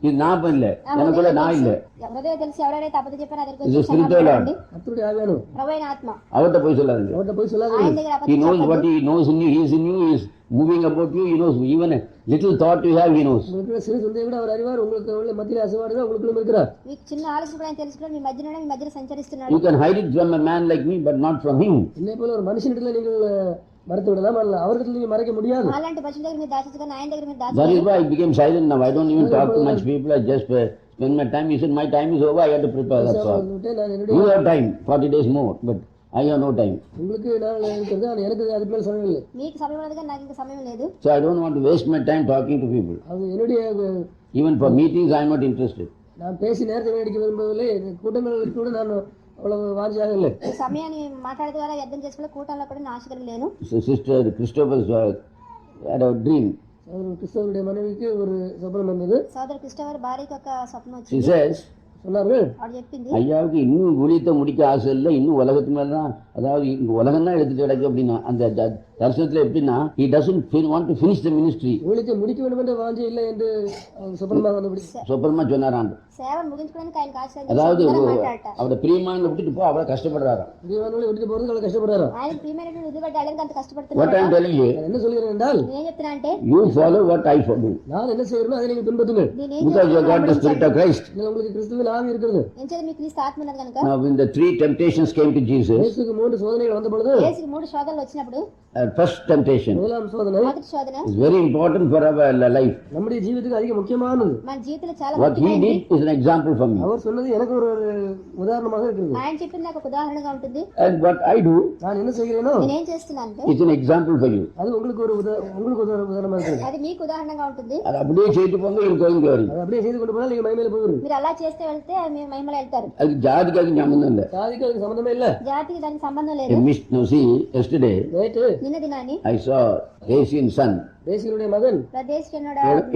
இது நான் இல்ல, எனக்குள்ள நான் இல்ல. హృదయం తెలిసి ఎవరైతే అబద్ధం చెప్పారో అతనికి This is వచ్చి spiritual క్షమాపణ Lord. అడగండి. கர்த்தருடைய ஆவியானவர் ప్రభువైన ఆత్మ அவர்கிட்ட போய் சொல்லாதீங்க. அவர்கிட்ட போய் சொல்லாதீங்க. ఆయన దగ్గర He అబద్ధం knows what చెప్పొద్దు. he knows in you. He is in you. He is moving about you. He knows even a little thought you have. He knows. உங்களுக்கு சிறு சந்தேகம் கூட அவர் அறிவார். உங்களுக்கு உள்ள மத்தியில அசைவாடுగా உங்களுக்குள்ள இருக்கிறார். మీకు చిన్న ఆలోచన కూడా ఆయన తెలుసుకున్నాడు. మీ మధ్యలోనే మీ మధ్యలో సంచరిస్తున్నాడు. You can hide it from a man like me, but not from him. என்னை போல ஒரு மனுஷனிடத்துல நீங்கள் மறைத்து விடலாம், அல்ல அவர்கிட்ட நீங்க மறைக்க முடியாது. అలాంటి పశువుల దగ్గర మీరు దాచచ్చు కానీ ఆయన దగ్గర మీరు That is దాచలేదు. why I became silent now. I don't even talk to much people. I just spend my time. He said, my time is over. I have to prepare. That's all. நான் என்னுடைய You have time, 40 days more, but I have no time. உங்களுக்கு நான் இருக்கிறது, ஆனால் எனக்கு அதுக்கு மேல சமயம் இல்லை. మీకు సమయం ఉన్నది కానీ నాకు ఇంకా సమయం లేదు. So I don't want to waste my time talking to people. அது என்னுடைய Even for meetings, I am not interested. நான் பேசி நேரத்தை வீணடிக்க விரும்பவில்லை. கூட்டங்களுக்கு கூட நான் அவ்வளவு வாஞ்சியாக இல்லை. ఈ సమయాన్ని మాట్లాడే ద్వారా వ్యర్థం చేసుకునే కూటంలో కూడా నా ఆశ కలిగి లేను. So Sister Christopher had a dream. அவர் கிறிஸ்தவருடைய மனைவிக்கு ஒரு சொப்பனம் வந்தது. సోదరు క్రిస్టోఫర్ భార్యకి ఒక స్వప్నం She వచ్చింది. says, சொன்னார்கள், ఆవిడ చెప్పింది ஐயாவுக்கு இன்னும் ஊழியத்தை முடிக்க ஆசை இல்லை, இன்னும் உலகத்து மேல தான், அதாவது இங்க உலகம் தான் எடுத்துட்டு கிடக்கு அப்படின்னா அந்த தரிசனத்துல எப்படின்னா he doesn't want to finish the ministry. ஊழியத்தை முடிக்க வேண்டும் என்ற வாஞ்சி இல்லை என்று சொப்பனமாக வந்தபடி சொப்பனமா சொன்னாராம். సేవను ముగించుకోవడానికి ఆయనకు ఆశ அதாவது మాట్లాడట. அவட பிரியமான விட்டுட்டு போ, அவளை கஷ்டப்படுறாராம். பிரியமானவர்களை விட்டுட்டு போறது அவ்வளவு கஷ்டப்படுறாரு. ఆయన ప్రియమైనటువంటి వదిలిపెట్టాలని అంత What కష్టపడుతున్నాడు. I am telling you, நான் என்ன சொல்கிறேன் என்றால், నేను చెప్తున్నా అంటే you follow what I follow, நான் என்ன செய்யறேனோ அதை நீங்கள் பின்பற்றுங்கள். నేనేం because you got the spirit of Christ. ஏன்னா உங்களுக்கு கிறிஸ்துவின் ஆவி இருக்கிறது. ఎంచేది మీకు క్రీస్తు ఆత్మ ఉన్నది కనుక Now when the 3 temptations came to Jesus, இயேசுக்கு 3 சோதனைகள் வந்த பொழுது, యేసుకి 3 శోధనలు వచ్చినప్పుడు first temptation முதலாம் சோதனை మొదటి శోధన is very important for our life. நம்முடைய ஜீவிதத்துக்கு அதிக முக்கியமானது. మన జీవితంలో చాలా What he ముఖ్యమైనది. did is an example for me. அவர் சொன்னது எனக்கு ஒரு உதாரணமாக இருக்கிறது. ఆయన చెప్పింది నాకు ఒక ఉదాహరణగా ఉంటుంది. And what I do நான் என்ன செய்கிறேனோ నేనేం చేస్తున్నాను అంటే is an example for you. அது உங்களுக்கு ஒரு உதாரணமாக இருக்கிறது. అది మీకు ఉదాహరణగా ఉంటుంది. அது அப்படியே செய்து போங்க, you're going glory. அதை அப்படியே செய்து கொண்டு போனால் நீங்கள் மகிமையில போவீர்கள். మీరు అలా చేస్తే వెళ్తే మీరు మహిమలో వెళ్తారు. அது ஜாதிக்கு அது ஞாபகம் இல்லை. சாதிக்கு அதுக்கு சம்பந்தமே இல்ல. జాతికి దానికి సంబంధం A లేదు. mist, no, see, yesterday நேற்று నిన్న దినాన్ని I saw Asian son, தேசியனுடைய மகன் ప్రదేశ్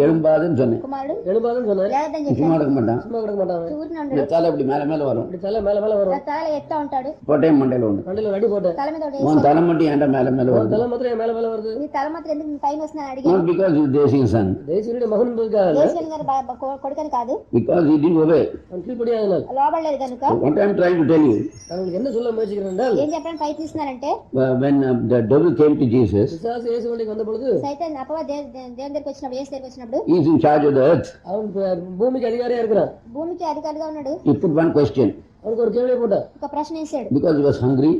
எழும்பாதுன்னு சொன்னேன். కుమారుడు எழுபாதுன்னு சொன்னார். లేదని சும்மா చెప్పాడు. இருக்க மாட்டான். சும்மா கிடக்க மாட்டாங்க. ఊరిని இந்த ఉండడు. தலை இப்படி மேல மேல வரும், இப்படி தலை மேல மேல வரும். తల ఎత్తా ఉంటాడు. போட்டையும் மண்டையில ஒண்ணு. கண்டையில அடி போட்டேன். తల మీద ఒకటి உன் వేసి, தலை மட்டும் ஏன்டா மேல மேல ஒரு வருது? தலை மாத்திரம் என் மேல மேல வருது. నీ తల మాత్రం ఎందుకు నీ పైన వస్తున్నాను అడిగాను. Not because he's the Asian son, தேசியனுடைய மகன் என்பதற்காக దేశన్ గారు కొడుకని కాదు, because he didn't obey. நான் கீழ்ப்படியாதனால். లోబడలేదు కనుక. So what I'm trying to tell you, நான் உங்களுக்கு என்ன சொல்ல முயற்சிக்கிறேன் என்றால், ఏం చెప్పడానికి ప్రయత్నిస్తున్నానంటే when the devil came to Jesus, பிசாசு இயேசுவுக்கு வந்த பொழுது సైతాన్ అపవా దేవుని దగ్గరికి వచ్చినప్పుడు యేసు దగ్గరికి వచ్చినప్పుడు he's in charge of the earth. அவன் பூமிக்கு அதிகாரியா இருக்கிறான். భూమికి అధికారిగా ఉన్నాడు. He put one question, அவனுக்கு ஒரு கேள்வியை போட்டான். ఒక ప్రశ్న వేసాడు. because he was hungry,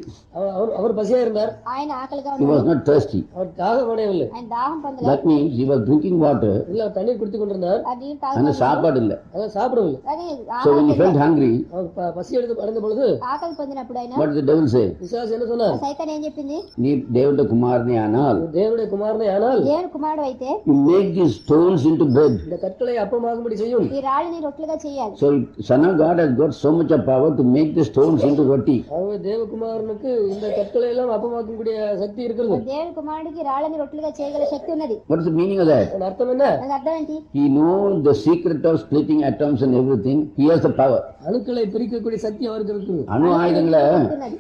அவர் பசியா இருந்தார். ఆయన ఆకలిగా he was ఉన్నాడు. not thirsty. அவர் தாகம் அடையவில்லை. ఆయన దాహం పొందలేదు. That means he was drinking water இல்ல தண்ணீர் குடித்துக் கொண்டிருந்தார். అది and சாப்பாடு இல்ல. அதான் சாப்பிடவில்லை. కానీ So when he felt hungry, அவர் பசி அடைந்த பொழுது ఆకలి పొందినప్పుడు ఆయన what did the devil say? பிசாசு என்ன சொன்னார்? సైతాన్ ఏం చెప్పింది? நீ தேவனுடைய குமாரனே ஆனால் தேவனுடைய குமாரனே ஆனால் దేవుని కుమారుడు అయితే you make these stones into bread. இந்த கற்களை அப்பமாகும்படி செய்யும். ఈ రాళ్ళని రొట్టెలుగా చేయాలి. So Son of God has got so much of power to make the stones into roti. அவர் தேவகுமாரனுக்கு இந்த கற்களை எல்லாம் அப்பமாக்கக்கூடிய சக்தி இருக்கிறது. దేవుని కుమారుడికి రాళ్ళని రొట్టెలుగా చేయగల శక్తి ఉన్నది. What is the meaning of that? அதன் அர்த்தம் என்ன? దాని అర్థం ఏంటి? He knows the secret of splitting atoms and everything. He has the power. அணுக்களை பிரிக்கக்கூடிய சக்தி அவருக்கு இருக்குது. அணு ஆயுதங்களை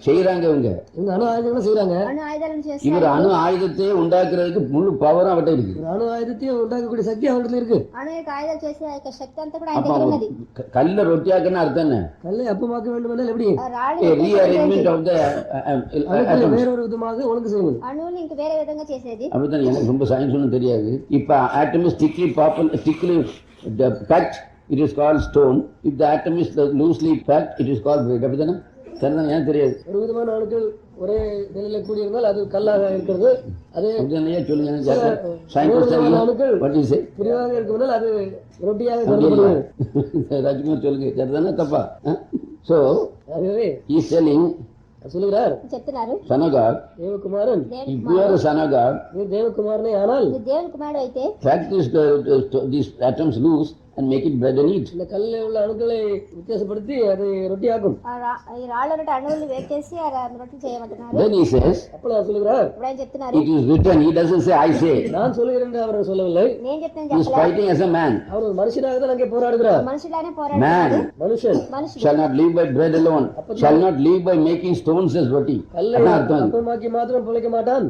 செய்யறாங்க இவங்க. இவங்க அணு ஆயுதங்களும் செய்யறாங்க. అణు ఆయుధాలను இவர் చేస్తారు. அணு ஆயுதத்தை உண்டாக்குறதுக்கு முழு பவரும் அவட்ட இருக்கு. ஒரு அணு ஆயுதத்தையும் உண்டாக்கக்கூடிய சக்தி அவர்கிட்ட இருக்கு. అణు యొక్క ఆయుధాలు చేసే ఆ యొక్క శక్తి అంతా కూడా ఆయన దగ్గర ఉన్నది. கல்ல ரொட்டியாக்குன்னு அர்த்தம் என்ன? கல்லை அப்பமாக்க வேண்டும் என்றால் எப்படி? ఆ రాళ్ళు A rearrangement of the அணுக்களை atoms. வேறொரு விதமாக ஒழுங்கு செய்வது. అణువుని ఇంక వేరే విధంగా చేసేది. அப்படித்தான் எனக்கு ரொம்ப சயின்ஸ் ஒன்றும் தெரியாது. இப்ப atom is thickly packed, it is called stone. If the atom is loosely packed, it is called bread. அப்படித்தானே? சரிதான், ஏன் தெரியாது? ஒரு விதமான அணுக்கள் ஒரே நிலையில கூடியிருந்தால் அது கல்லாக இருக்கிறது. அதே அப்படிதானே சொல்லுங்க. வேறு சயின்ஸ் விதமான அணுக்கள் what is it? பிரிவாக இருக்கும்போது அது ரொட்டியாக கருதப்படுகிறது. ராஜ்குமார் சொல்லுங்க, சரிதானே தப்பா? So ஆகவே he is telling சொல்லுகிறார், చెప్తున్నారు son of God, தேவகுமாரன் if you are a son of God, நீ தேவகுமாரனே ஆனால் నువ్వు దేవుని కుమారుడు అయితే pack these atoms loose and make it bread and eat. இந்த கல்லில் உள்ள அணுக்களை வித்தியாசப்படுத்தி அதை ரொட்டியாக்கும். ఈ రాళ్ళ నుండి అణువుల్ని వేకేసి ఆ రొట్టె చేయమంటున్నారు. Then he says, அப்போ அவர் சொல்லுகிறார், ఇప్పుడు ఆయన చెప్తున్నారు it is written. He doesn't say I say. நான் சொல்லுகிறேன் என்று அவர் சொல்லவில்லை. నేను చెప్తాను He is చెప్పలే. fighting as a man. அவர் ஒரு மனுஷனாக தான் அங்கே போராடுகிறார். మనుషులానే Man పోరాడుతున్నాడు. மனுஷன் మనుషులు shall not live by bread alone, shall not live by making stones as roti. கல்லை அதான் அர்த்தம். அப்பமாக்கி மாத்திரம் பிழைக்க மாட்டான்.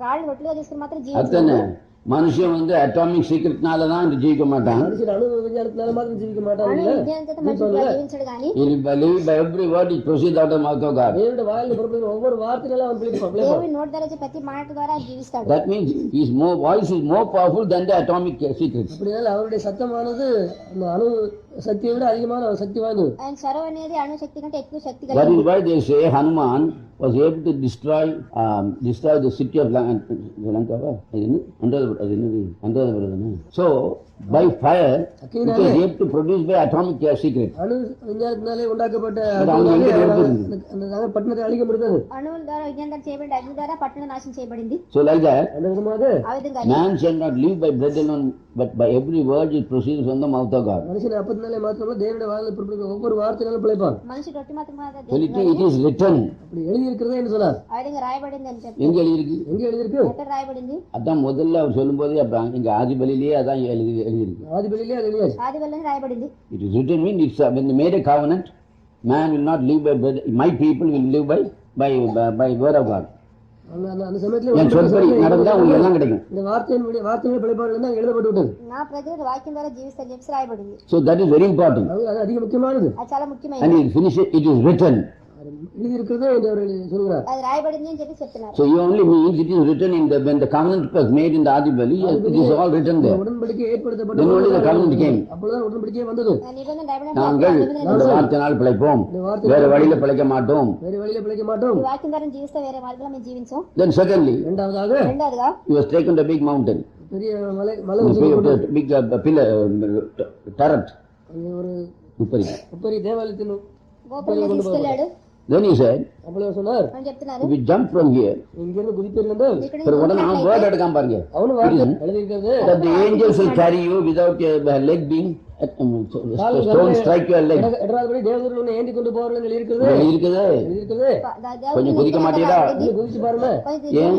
రాళ్ళు రొట్టెలుగా తీసుకుని మాత్రం அத்தனை జీవించాలి. மனுஷன் வந்து அட்டாமிக் சீக்ரெட்னால தான் ஜீவிக்க மாட்டான். மனுஷன் அணு விஞ்ஞானத்தினால மாத்திரம் ஜீவிக்க అణు மாட்டாங்க. విజ్ఞానం చేత మనిషి జీవించడు కానీ He will believe by every word it proceeds out of the mouth of God. దేవుడి వాయిని పుறப்படுகிற ஒவ்வொரு வார்த்தையினால அவன் பிழைப்பான். దేవుడి నోటి ద్వారా వచ్చే ప్రతి మాట ద్వారా ఆయన జీవిస్తాడు. That means his voice is more powerful than the atomic secrets. அப்படினால அவருடைய சத்தமானது அந்த அணு சக்தியை விட அதிகமான சக்தி வாய்ந்தது. ఆయన స్వరం అనేది అణు శక్తి కంటే ఎక్కువ శక్తి That కలిగింది. is why they say Hanuman was able to destroy the city of Lanka. So by fire it was able to produce by atomic secret. அணு விஞ்ஞானத்தினாலே உண்டாக்கப்பட்ட But அவனுக்கு எங்க தெரியாது? அந்த பட்டணத்தை அழிக்க முடியாது. అణువుల ద్వారా విజ్ఞానం చేయబడిన అగ్ని ద్వారా పట్టణం నాశనం చేయబడింది. So like that, அந்த விதமாக ఆ విధంగా man shall not live by bread alone, but by every word it proceeds from the mouth of God. மனுஷன் அப்பத்தினாலே மாத்திரமல்ல தேவனுடைய வாயிலிருந்து புறப்படுகிற ஒவ்வொரு வார்த்தையினாலும் பிழைப்பான். మనిషి రొట్టె మాత్రం It is written. அப்படி எழுதி இருக்கிறதே என்று சொன்னார். ఆ విధంగా రాయబడింది అని చెప్పి எங்க எழுதிருக்கு? எங்க எழுதியிருக்கு? ఎక్కడ రాయబడింది? அதான் முதல்ல அவர் சொல்லும்போது அப்புறம் இங்க ஆதிபலிலேயே அதான் எழுதிருக்கு. ஆதிபலியிலே அது எழுதியாச்சு. ఆది వల్లనే రాయబడింది. It is written means it's when they made a covenant, man will not live by bread. My people will live by word of God. அந்த சமயத்துல என் சொல்படி நடந்தா உங்களுக்கு எல்லாம் கிடைக்கும். இந்த வார்த்தையிலே பிழைப்பார்கள் தான் எழுதப்பட்டு விட்டது. నా ప్రజలు వాక్యం ద్వారా జీవిస్తారని చెప్పి రాయబడింది. So that is very important. அது அதிக முக்கியமானது. అది చాలా And ముఖ్యమైనది. he finished it. It is written. எழுதி இருக்கிறது என்று அவர் சொல்கிறார். అది రాయబడింది అని చెప్పి చెప్తున్నారు. So he only means it is written in the when the covenant was made in the Adibali. It is all written there. உடன்படிக்கை ஏற்படுத்தப்பட்ட Then only the covenant came. அப்பொழுதுதான் உடன்படிக்கை வந்தது. నిబంధన రాయబడిన நாங்கள் இந்த வார்த்தையினால் பிழைப்போம், வேற வழியில பிழைக்க மாட்டோம். வேறு வழியில பிழைக்க மாட்டோம். ఈ వాక్యం ద్వారా జీవిస్తే వేరే మార్గంలో మేము జీవించం. Then secondly, இரண்டாவதாக రెండోదిగా he was taken to a big mountain, பெரிய மலை big pillar, turret. ஒரு உப்பரி. உப்பரி தேவாலயத்தின் గోపురం తీసుకెళ్ళాడు. Then he said, அப்பொழுது சொன்னார், అని చెప్తున్నారు. if we jump from here, இங்கிருந்து குதிப்பீர்கள் என்று ఇక్కడ for உடனே அவன் word எடுக்காம பாருங்க. அவனு வார்த்தை எழுதி இருக்கிறது. That the angels will carry you without your leg being stone strike your leg. இடராதபடி தேவதூதர்கள் உன்னை ஏந்தி கொண்டு போவார்கள் என்று இருக்கிறது. இருக்குது. எழுதி இருக்கிறது. கொஞ்சம் குதிக்க மாட்டீங்களா? நீங்க குதிச்சு பாருங்க.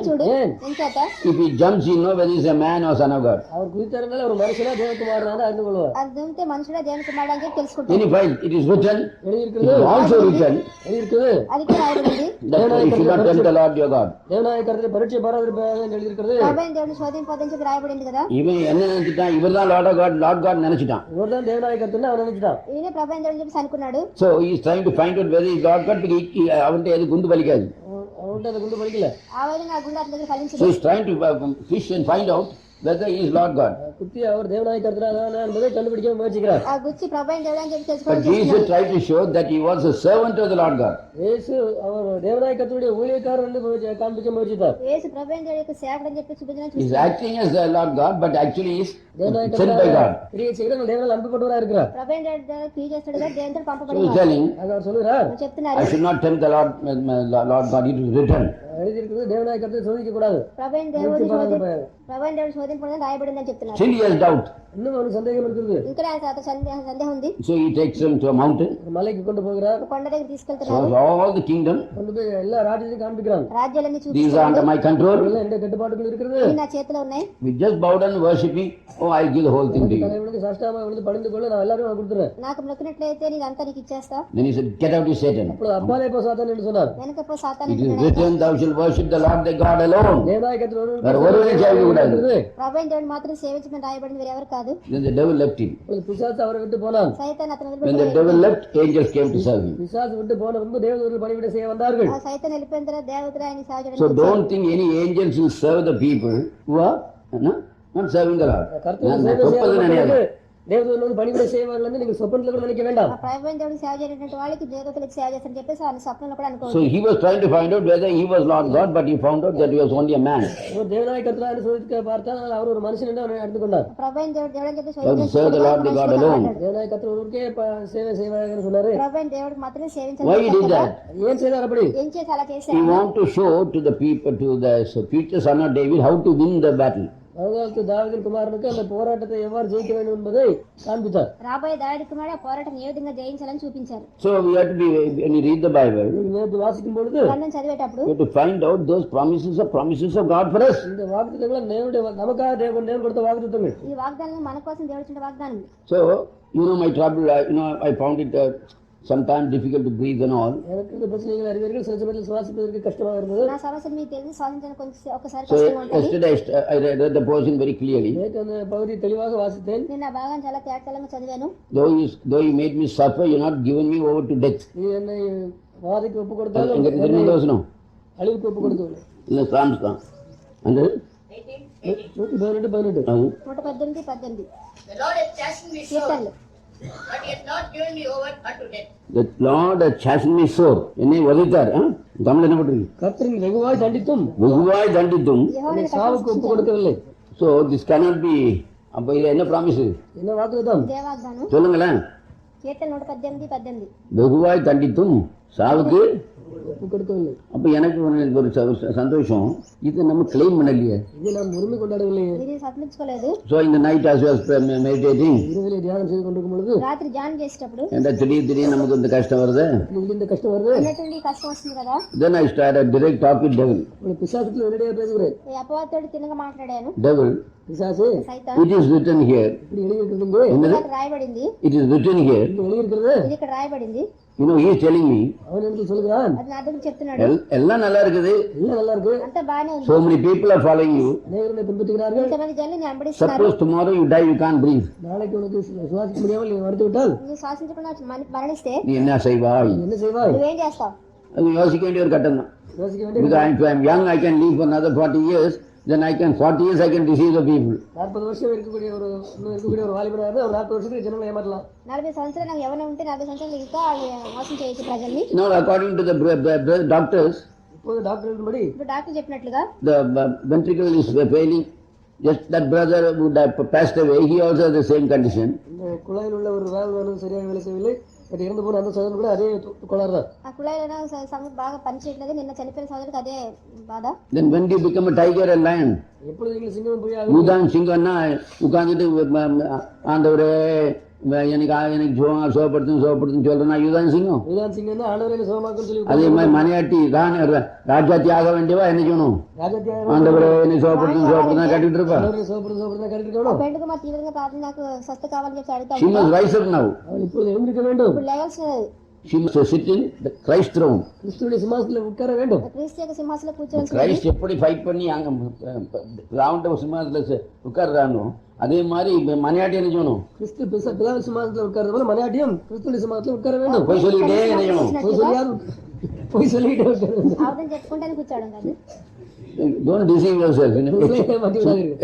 చూడు ஏன்? ఎంచేత If he jumps, you know whether he is a man or son of God. அவர் குதித்தாருனால ஒரு மனுஷனா தேவகுமாரனாக அறிந்து கொள்வார். అది ఉంటే మనుషుడే దేవుని కుమారుడు అని చెప్పి Then తెలుసుకుంటాడు. he finds it is written. எழுதி It இருக்கிறது. is also written எழுதி இருக்கிறது. అది కూడా రాయబడింది. that you should not tempt the Lord your God. Devaneya கருத்தை பரீட்சை பாராதிருப்பாங்க என்று எழுதி இருக்கிறது. ప్రభువైన దేవుని శోధింపొద్దని చెప్పి రాయబడింది కదా. இவன் என்ன நினைச்சிட்டான்? இவர் தான் Lord God நினைச்சிட்டான். இவர்தான் தேவநாய கருத்துன்னு அவன் நினைச்சிட்டான். ఈయనే ప్రభువైన దేవుని చెప్పి అనుకున్నాడు. So he is trying to find out whether he is Lord God, but அவன்கிட்ட எது குண்டு பலிக்காது. அவன்கிட்ட அதை கொண்டு படிக்கல. ఆ విధంగా ఆ గుండె అతని దగ్గర So ఫలించదు. he is trying to fish and find out whether he is Lord God. குத்தி அவர் தேவநாய கருத்துறான் என்பதை கண்டுபிடிக்க முயற்சிக்கிறார். ఆ గుచ్చి ప్రభువైన దేవుడు అని చెప్పి But తెలుసుకోవడం Jesus tried to show that he was a servant of the Lord God. இயேசு அவர் தேவநாய கருத்துடைய ஊழியக்காரர் என்று காண்பிக்க முயற்சித்தார். యేసు ప్రభువైన దేవుడి యొక్క సేవకుడు అని చెప్పి చూపించడానికి He is acting as the Lord God, but actually is Devaneya sent by God. கிரியை செய்கிற தேவனால் அனுப்பப்பட்டவராக இருக்கிறார். ప్రభువైన దేవుడు క్రియ చేస్తాడు కదా దేవునితో So he is పంపబడిన telling, ஆக அவர் சொல்லுகிறார், చెప్తున్నారు. I should not tempt the Lord God. It is written. எழுதி இருக்கிறது தேவநாய கருத்தை சோதிக்க கூடாது. ప్రభువైన దేవుడి శోధింపడని రాయబడిందని చెప్తున్నారు. Still he has doubt. இன்னும் அவனுக்கு சந்தேகம் இருக்குது. ఇంకా సందేహం ఉంది. So he takes him to a mountain. ஒரு மலைக்கு கொண்டு போகிறார். ఒక కొండ దగ్గర So తీసుకెళ్తున్నారు. all the kingdom, கொண்டு போய் எல்லா ராஜ்யத்தையும் காண்பிக்கிறாங்க. రాజ్యాలన్నీ these are చూపిస్తారు. under my control. எல்லாம் எந்த கட்டுப்பாட்டுக்குள் இருக்கிறது. ఇవి నా చేతిలో ఉన్నాయి. We just bow down and worship me. Oh, I'll give the whole thing to you. தலைவனுக்கு சாஷ்டாமா விழுந்து பணிந்து கொள்ள நான் எல்லாரும் நான் கொடுத்துறேன். నాకు మొక్కినట్లయితే నీకు అంతా నీకు ఇచ్చేస్తా. Then he said, get out, you Satan. அப்பொழுது அப்பாலே போ சாத்தான் என்று சொன்னார். వెనక పో సాతాను It is written, thou shalt worship the Lord thy God alone. Devaneya கருத்து வேற ஒருவரையும் சேவிக்க கூடாது. ప్రభువైన దేవుడు మాత్రం సేవించమని రాయబడింది, వేరే ఎవరు కాదు. Then the devil left him. பிசாசு அவரை விட்டு போனான். సైతాన్ అతను When the వదిలిపెట్టి devil left, angels came to serve him. பிசாசு விட்டு போன பின்பு தேவதூதர்கள் பணிவிடை செய்ய வந்தார்கள். ఆ సైతాన్ వెళ్ళిపోయిన తర్వాత దేవతలు ఆయన సేవ So చేయడానికి don't think any angels will serve the people who are not serving the Lord. கர்த்தருடைய நான் சேவை சொப்பது நினையாது. செய்ய தேவதூதர்கள் வந்து பணிவிடை செய்வார்கள் என்று நீங்கள் சொப்பனத்தில் கூட நினைக்க வேண்டாம். ఆ ప్రభువైన దేవుడికి సేవ చేయనటువంటి వాళ్ళకి దేవతలకు సేవ చేస్తారని చెప్పేసి ఆయన స్వప్నంలో కూడా So అనుకోవచ్చు. he was trying to find out whether he was Lord God, but he found out that he was only a man. ஒரு தேவநாய கருத்து சோதிக்க பார்த்தால் அவர் ஒரு மனுஷன் என்று அவரை எடுத்துக் கொண்டார். ప్రభువైన దేవుడు అని చెప్పి To serve the Lord the God alone. Devaneya கருத்து ஒருவருக்கே சேவை செய்வார்கள் சொன்னாரு. ప్రభువైన దేవుడికి మాత్రమే Why సేవించాలని he did that? ஏன் செய்தார் அப்படி? ఏం చేసి అలా He చేశారు? want to show to the people, to the future son of David, how to win the battle. வருங்காலத்து தாவீதின் குமாரனுக்கு அந்த போராட்டத்தை எவ்வாறு ஜெயிக்க வேண்டும் என்பதை காண்பித்தார். రాబోయే దాడి కుమారుడు ఆ పోరాటం ఏ విధంగా జయించాలని చూపించారు. So we have to be, when you read the Bible, நேற்று வாசிக்கும் பொழுது గ్రంథం చదివేటప్పుడు you have to find out those promises of God for us. இந்த வாக்குத்தத்தங்கள் தேவனுடைய நமக்காக தேவன் கொடுத்த வாக்குத்தத்தங்கள். ఈ వాగ్దానం మన కోసం దేవుడు ఇచ్చిన వాగ్దానం. So, my trouble, I found it sometimes difficult to breathe and all. எனக்கு இந்த பிரச்சனைகள் அறிவீர்கள், சில சமயத்தில் சுவாசிப்பதற்கு கஷ்டமாக இருந்தது. నా సమస్యను మీకు తెలిసి స్వాతంత్రం కొంచెం ఒకసారి So కష్టంగా ఉంటుంది. yesterday I read the portion very clearly. நேற்று அந்த பகுதியை தெளிவாக வாசித்தேன். నేను ఆ భాగం చాలా తేటతెల్లంగా చదివాను. Though you made me suffer, you not given me over to death. நீ என்னை வாதைக்கு ஒப்பு கொடுத்தாலும் அழிவுக்கு ஒப்பு கொடுத்தவில்லை. இல்ல சாம்ஸ் தான் அந்த 118 118 The Lord has chastened me sore, కీర్తనలు. but he has not given me over unto death. The Lord has chastened me sore. என்னை வதைத்தார். தமிழ் என்ன பண்றீங்க? கர்த்தரின் வெகுவாய் தண்டித்தும் வெகுவாய் தண்டித்தும் యెహోవా என்னை சாவுக்கு ஒப்பு கொடுக்கவில்லை. So this cannot be. அப்ப இதுல என்ன ப்ராமிஸ் என்ன வாக்குதான்? దేవాగ్దానం. சொல்லுங்களேன். కీర్తన 118 வெகுவாய் தண்டித்தும் சாவுக்கு ஒப்பு கொடுக்கவில்லை. அப்ப எனக்கு ஒரு சந்தோஷம், இது நம்ம கிளைம் பண்ணலையே. இது நாம் உரிமை கொண்டாடவில்லையே. ఇది సత్మించుకోలేదు. So in the night as well meditating, இரவிலே தியானம் செய்து கொண்டிருக்கும் பொழுது రాత్రి ధ్యానం చేసేటప్పుడు and திடீர்னு நமக்கு இந்த கஷ்டம் வருது. இந்த கஷ்டம் வருது. ఉన్నటువంటి కష్టం వస్తుంది కదా. Then I started direct talk with devil. உங்களை பிசாசுக்குள்ள நேரடியாக பேசுகிறேன். ఈ అపవాదితోటి తిన్నగా మాట్లాడాను. Devil, பிசாசு, సైతాన్, it is written here. இப்படி எழுதியிருக்கிறது. ఇది ఇక్కడ రాయబడింది. It is written here. இப்படி எழுதியிருக்கிறது. ఇది ఇక్కడ రాయబడింది. You know, he is telling me, அவன் எனக்கு சொல்கிறான், అది నా దగ్గర చెప్తున్నాడు. எல்லாம் நல்லா இருக்குது. எல்லாம் நல்லா இருக்கு. అంతా బానే ఉంది. So many people are following you. அநேகரை பின்பற்றுகிறார்கள். ఇంతమంది జనులు నేను వెంబడిస్తున్నారు. Suppose tomorrow you die, you can't breathe. நாளைக்கு உனக்கு சுவாசிக்க முடியாமல் நீ மறுத்து விட்டால் నువ్వు శ్వాసించకుండా మరణిస్తే நீ என்ன செய்வாய்? என்ன செய்வாய்? నువ్వేం చేస్తావు? அது யோசிக்க வேண்டிய ஒரு கட்டம் தான். யோசிக்க வேண்டிய Because if I am young, I can live for another 40 years. Then 40 years I can deceive the people. 40 வருஷம் இருக்கக்கூடிய ஒரு வாலிபனாக இருந்தால் ஒரு 40 வருஷத்துக்கு ஜனங்களை ஏமாற்றலாம். 40 సంవత్సరాలు నాకు ఎవరైనా ఉంటే 40 సంవత్సరాలు ఇంకా వాళ్ళు మోసం చేయొచ్చు ప్రజల్ని. Now according to the doctors, இப்போது டாக்டர்கள் படி ఇప్పుడు డాక్టర్ చెప్పినట్లుగా the ventricle is failing. Just that brother who passed away, he also has the same condition. இந்த குழாயில் உள்ள ஒரு வேல்வானது சரியாக வேலை செய்யவில்லை. பட் இறந்து போன அந்த சகோதரன் கூட அதே கோளாறு தான். ఆ కుళాయిలో బాగా పనిచేయట్లేదు. నిన్న చనిపోయిన సోదరుడికి అదే బాధ. Then when do you become a tiger and lion? எப்பொழுது நீங்கள் சிங்கம் போய் ஊதான் சிங்கம்னா உட்கார்ந்துட்டு ஆண்டவரே எனக்கு சோப்படுத்தும் சொல்றேன்னா இதுதான் சிங்கம். இதுதான் சிங்கம் தான் ஆண்டவரே சோமாக்குன்னு சொல்லி அதே மாதிரி மனையாட்டி ராஜாத்தி ஆக வேண்டியவா என்ன செய்யணும்? ஆண்டவரே என்னை சோப்படுத்தும் கட்டிட்டு இருப்பா. சோப்படுத்து கட்டிட்டு పెండు కుమార్ తీవ్రంగా ప్రార్థన నాకు స్వస్థ కావాలని చెప్పి అడుగుతా She must rise up now. அவள் இப்பொழுது எழுந்திருக்க வேண்டும். ఇప్పుడు లేవాల్సినది. She must sit in the Christ throne. கிறிஸ்துவின் சிம்மாசனத்தில் உட்கார வேண்டும். క్రీస్తు యొక్క సింహాసనంలో కూర్చోవలసినది. கிரைஸ்ட் எப்படி ஃபைட் பண்ணி அங்க ரவுண்ட் சிம்மாசனத்துல உட்கார்றானோ அதே மாதிரி மனையாட்டி என்ன செய்யணும்? கிறிஸ்து பிதாவின் சிம்மாசனத்தில் உட்கார்றது போல மனையாட்டியும் கிறிஸ்துவின் சிம்மாசனத்தில் உட்கார வேண்டும். போய் சொல்லிக்கிட்டே என்ன செய்யணும்? போய் சொல்லிக்கிட்டே உட்கார வேண்டும். అవదని చెప్పుకుంటానే కూర్చోవడం కాదు. Don't deceive yourself.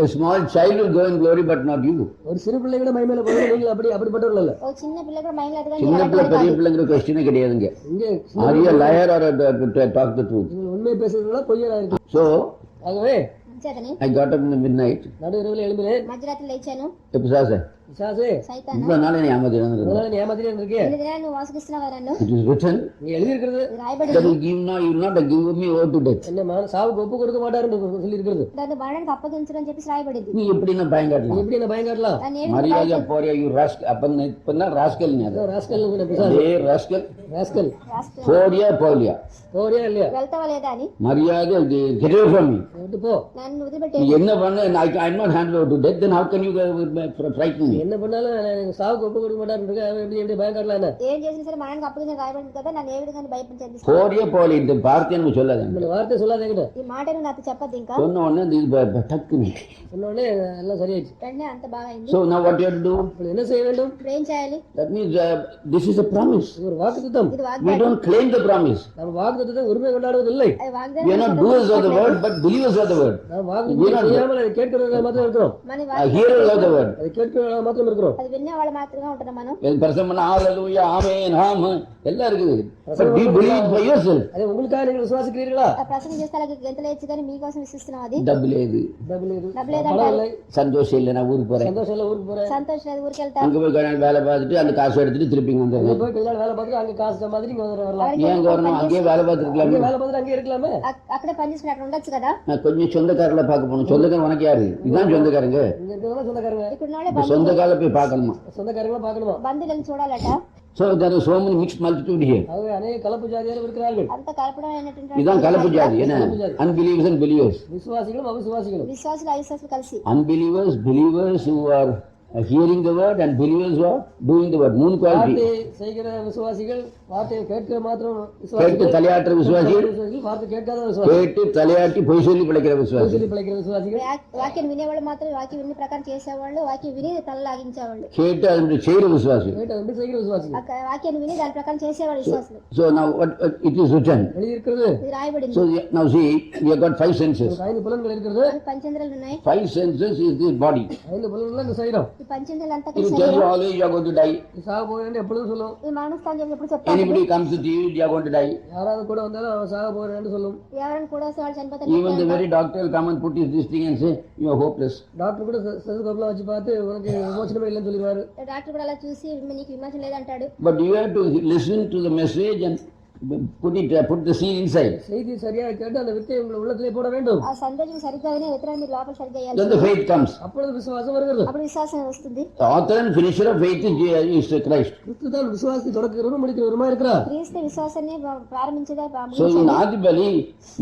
A small child will go in glory, but not you. ஒரு சிறு பிள்ளை கூட மகிமையில போகிறது, நீங்கள் அப்படிப்பட்டவர்கள் அல்ல. ఓ చిన్న పిల్ల కూడా మైండ్ లేదు சின்ன பிள்ளை பெரிய பிள்ளைங்கிற கொஸ்டினே கிடையாதுங்க. இங்கே Are you a liar or talk the truth? நீங்கள் உண்மை பேசுகிறீங்களா பொய்யா இருக்கு. So ஆகவே చేతని I got up in the midnight. நடு இரவில் எழும்பினேன். మధ్యరాత్రి లేచాను. பிசாசே, பிசாசே, సైతాన్, இவ்வளவு நாள் என்னை ஏமாத்திட்டு அதனால நீ ஏமாத்திட்டே இருக்கே. ఎన్ని దినాలు నువ్వు మోసగిస్తున్నావు నన్ను? It is written நீ எழுதி இருக்கிறது ఇది రాయబడింది. that you will not give me over to death. என்ன சாவுக்கு ஒப்பு கொடுக்க மாட்டாருன்னு சொல்லி இருக்கிறது. దాన్ని మరణానికి అప్పగించడం చెప్పి రాయబడింది. நீ எப்படி நான் பயம் நீ காட்டலாம்? எப்படி என்ன பயம் காட்டலாம்? దాన్ని ఏమి மரியாதையா போறியா? You rascal. அப்பதான் ராஸ்கல் நீ. அது ராஸ்கல் பிசாசு. ஏ ராஸ்கல். ராஸ்கல் రాస్తే போறியா போலியா? போறியா இல்லையா? వెళ్తావా లేదా అని மரியாதை get away from me. விட்டு போ. నన్ను వదిలిపెట్టే. நீ என்ன பண்ண? I am not handle over to death. Then how can you frighten me? என்ன பண்ணாலும் சாவுக்கு ஒப்பு கொடுக்க மாட்டாருன்னு எப்படி பயம் காட்டலாம்? என்ன ఏం చేసినా సరే మరణానికి అప్పగించడం రాయబడింది కదా. నన్ను ఏ విధంగా భయపడింది? போறியா போலி இந்த வார்த்தைன்னு சொல்லாத. இந்த வார்த்தை சொல்லாத என்கிட்ட. ఈ మాటను నాతో చెప్పద్దు ఇంకా. சொன்ன உடனே இது டக்குன்னு. சொன்ன உடனே எல்லாம் சரியாயிடுச்சு. వెంటనే అంత బాగా అయింది. So now what you have to do? ఇప్పుడు என்ன செய்ய வேண்டும்? ఇప్పుడు ఏం చేయాలి? That means this is a promise. இது ஒரு வாக்குத்தத்தம். ఇది We వాగ్దానం. don't claim the promise. நாம் வாக்குத்தத்தத்தை உரிமை கொண்டாடுவதில்லை. అది We వాగ్దానం. are not doers of the word, but believers of the word. நாம் வாக்குத்தத்தம் செய்யாமல் அதை கேட்கிறவர்கள் மாத்திரம் இருக்கிறோம். మన Hearers of the word. அதை கேட்கிறவர்கள் மாத்திரம் இருக்கிறோம். అది విన్న వాళ్ళు మాత్రమే ఉంటున్నాం మనం. பிரசங்கம் பண்ண ஹalleluya ஆமென் ஆமென் எல்லாம் இருக்குது. But do you believe it by yourself? அதை உங்களுக்காக நீங்கள் விசுவாசிக்கிறீர்களா? ఆ ప్రసంగం చేస్తే అలాగే గంతలేచ్చు కానీ మీకోసం విశ్వసిస్తున్నాం. అది டபுள் ஏது டபுள் இது. డబ్బులు பணம் ఏదంటారు? இல்லை. சந்தோஷம் இல்லை, நான் ஊருக்கு போறேன். சந்தோஷம் இல்லை, ஊருக்கு போறேன். సంతోషం లేదు, ఊరికి వెళ్తాం. அங்க போய் கொஞ்ச நாள் வேலை பார்த்துட்டு அந்த காசு எடுத்துட்டு திருப்பி இங்க அங்கே வந்துடுறேன். போய் கொஞ்ச நாள் வேலை பார்த்துட்டு அங்கே காசு மாதிரி இங்கே வரலாம். ஏன் அங்க வரணும்? அங்கேயே வேலை பார்த்துருக்கலாம். அங்கே வேலை பார்த்துட்டு அங்கே இருக்கலாமே. అక్కడే పని చేసుకుని అక్కడ ఉండొచ్చు కదా. நான் கொஞ்சம் சொந்தக்காரர்ல பார்க்க போகணும். சொந்தக்காரன் உனக்கு யாரு? இதுதான் சொந்தக்காரங்க. இங்கே இருக்கிறவங்க சொந்தக்காரங்க. ఇక్కడ ఉన్న వాళ్ళే இப்ப சொந்தக்காரல போய் பார்க்கணுமா? சொந்தக்காரங்களும் பார்க்கணுமா? బంధువులను చూడాలట. So there is so many mixed multitude here. ஆகவே அநேக கலப்பு ஜாதியாரும் இருக்கிறார்கள். అంత కలపడం అయినటువంటి இதுதான் கலப்பு ஜாதி. என்ன? Unbelievers and believers. விசுவாசிகளும் அவிசுவாசிகளும். విశ్వాసులు అవిశ్వాసులు కలిసి Unbelievers, believers who are Hearing the word and believers who are doing the word. 3 quality. வார்த்தையை செய்கிற விசுவாசிகள், வார்த்தையை கேட்கிற மாத்திரம் கேட்டு விசுவாசிகள், தலையாட்டுற விசுவாசிகள், வார்த்தை கேட்காத விசுவாசிகள், கேட்டு தலையாட்டி பொய் சொல்லி பிழைக்கிற விசுவாசி. சொல்லி பிழைக்கிற விசுவாசிகள், వాక్యం వినేవాళ్ళు మాత్రం వాక్యం విని ప్రకారం చేసేవాళ్ళు, వాక్యం విని తలలాగించేవాళ్ళు, கேட்டு அதனுடைய செய்கிற விசுவாசி. கேட்டு வந்து செய்கிற விசுவாசிகள். వాక్యాన్ని విని దాని ప్రకారం చేసేవాళ్ళు విశ్వాసులు. So now what it is written. எழுதியிருக்கிறது. ఇది రాయబడింది. So now see, we have got 5 senses. 5 புலன்கள் இருக்கிறது. పంచేంద్రియాలు ఉన్నాయి. 5 senses is this body. 5 புலன்கள் இந்த சரீரம். ఈ పంచేంద్రియాలు అంతా It will tell you always you are going to die. சாக போகிறேன் எப்பொழுதும் சொல்லும். ఈ మరణస్థానం ఎప్పుడు చెప్తారు? Anybody comes to you, you are going to die. யாராவது கூட வந்தாலும் அவன் சாக போகிறேன்னு சொல்லும். ఎవరైనా కూడా వాళ్ళు చనిపోతారు. Even the very doctor will come and put this thing and say, you are hopeless. Doctor கூட ஸ்டெத்தோஸ்கோப்ல வச்சு பார்த்து உனக்கு விமோசனமே இல்லைன்னு சொல்லிடுவாரு. డాక్టర్ కూడా అలా చూసి నీకు విమోచన లేదంటాడు. But you have to listen to the message and put the seed inside. செய்தி சரியா கேட்டு அந்த வித்தை உங்களை உள்ளத்திலே போட வேண்டும். ఆ సందేశం సరిగ్గా విని విత్తనాన్ని మీరు లోపల సరిగ్గా వేయాలి. Then the faith comes. அப்பொழுது விசுவாசம் வருகிறது. అప్పుడు విశ్వాసం వస్తుంది. The author and finisher of faith is Christ. கிறிஸ்து தான் விசுவாசத்தை தொடக்கிறவரும் முடிக்கிறவருமா இருக்கிறார். క్రీస్తు విశ్వాసాన్ని ప్రారంభించేదే. So in Adibali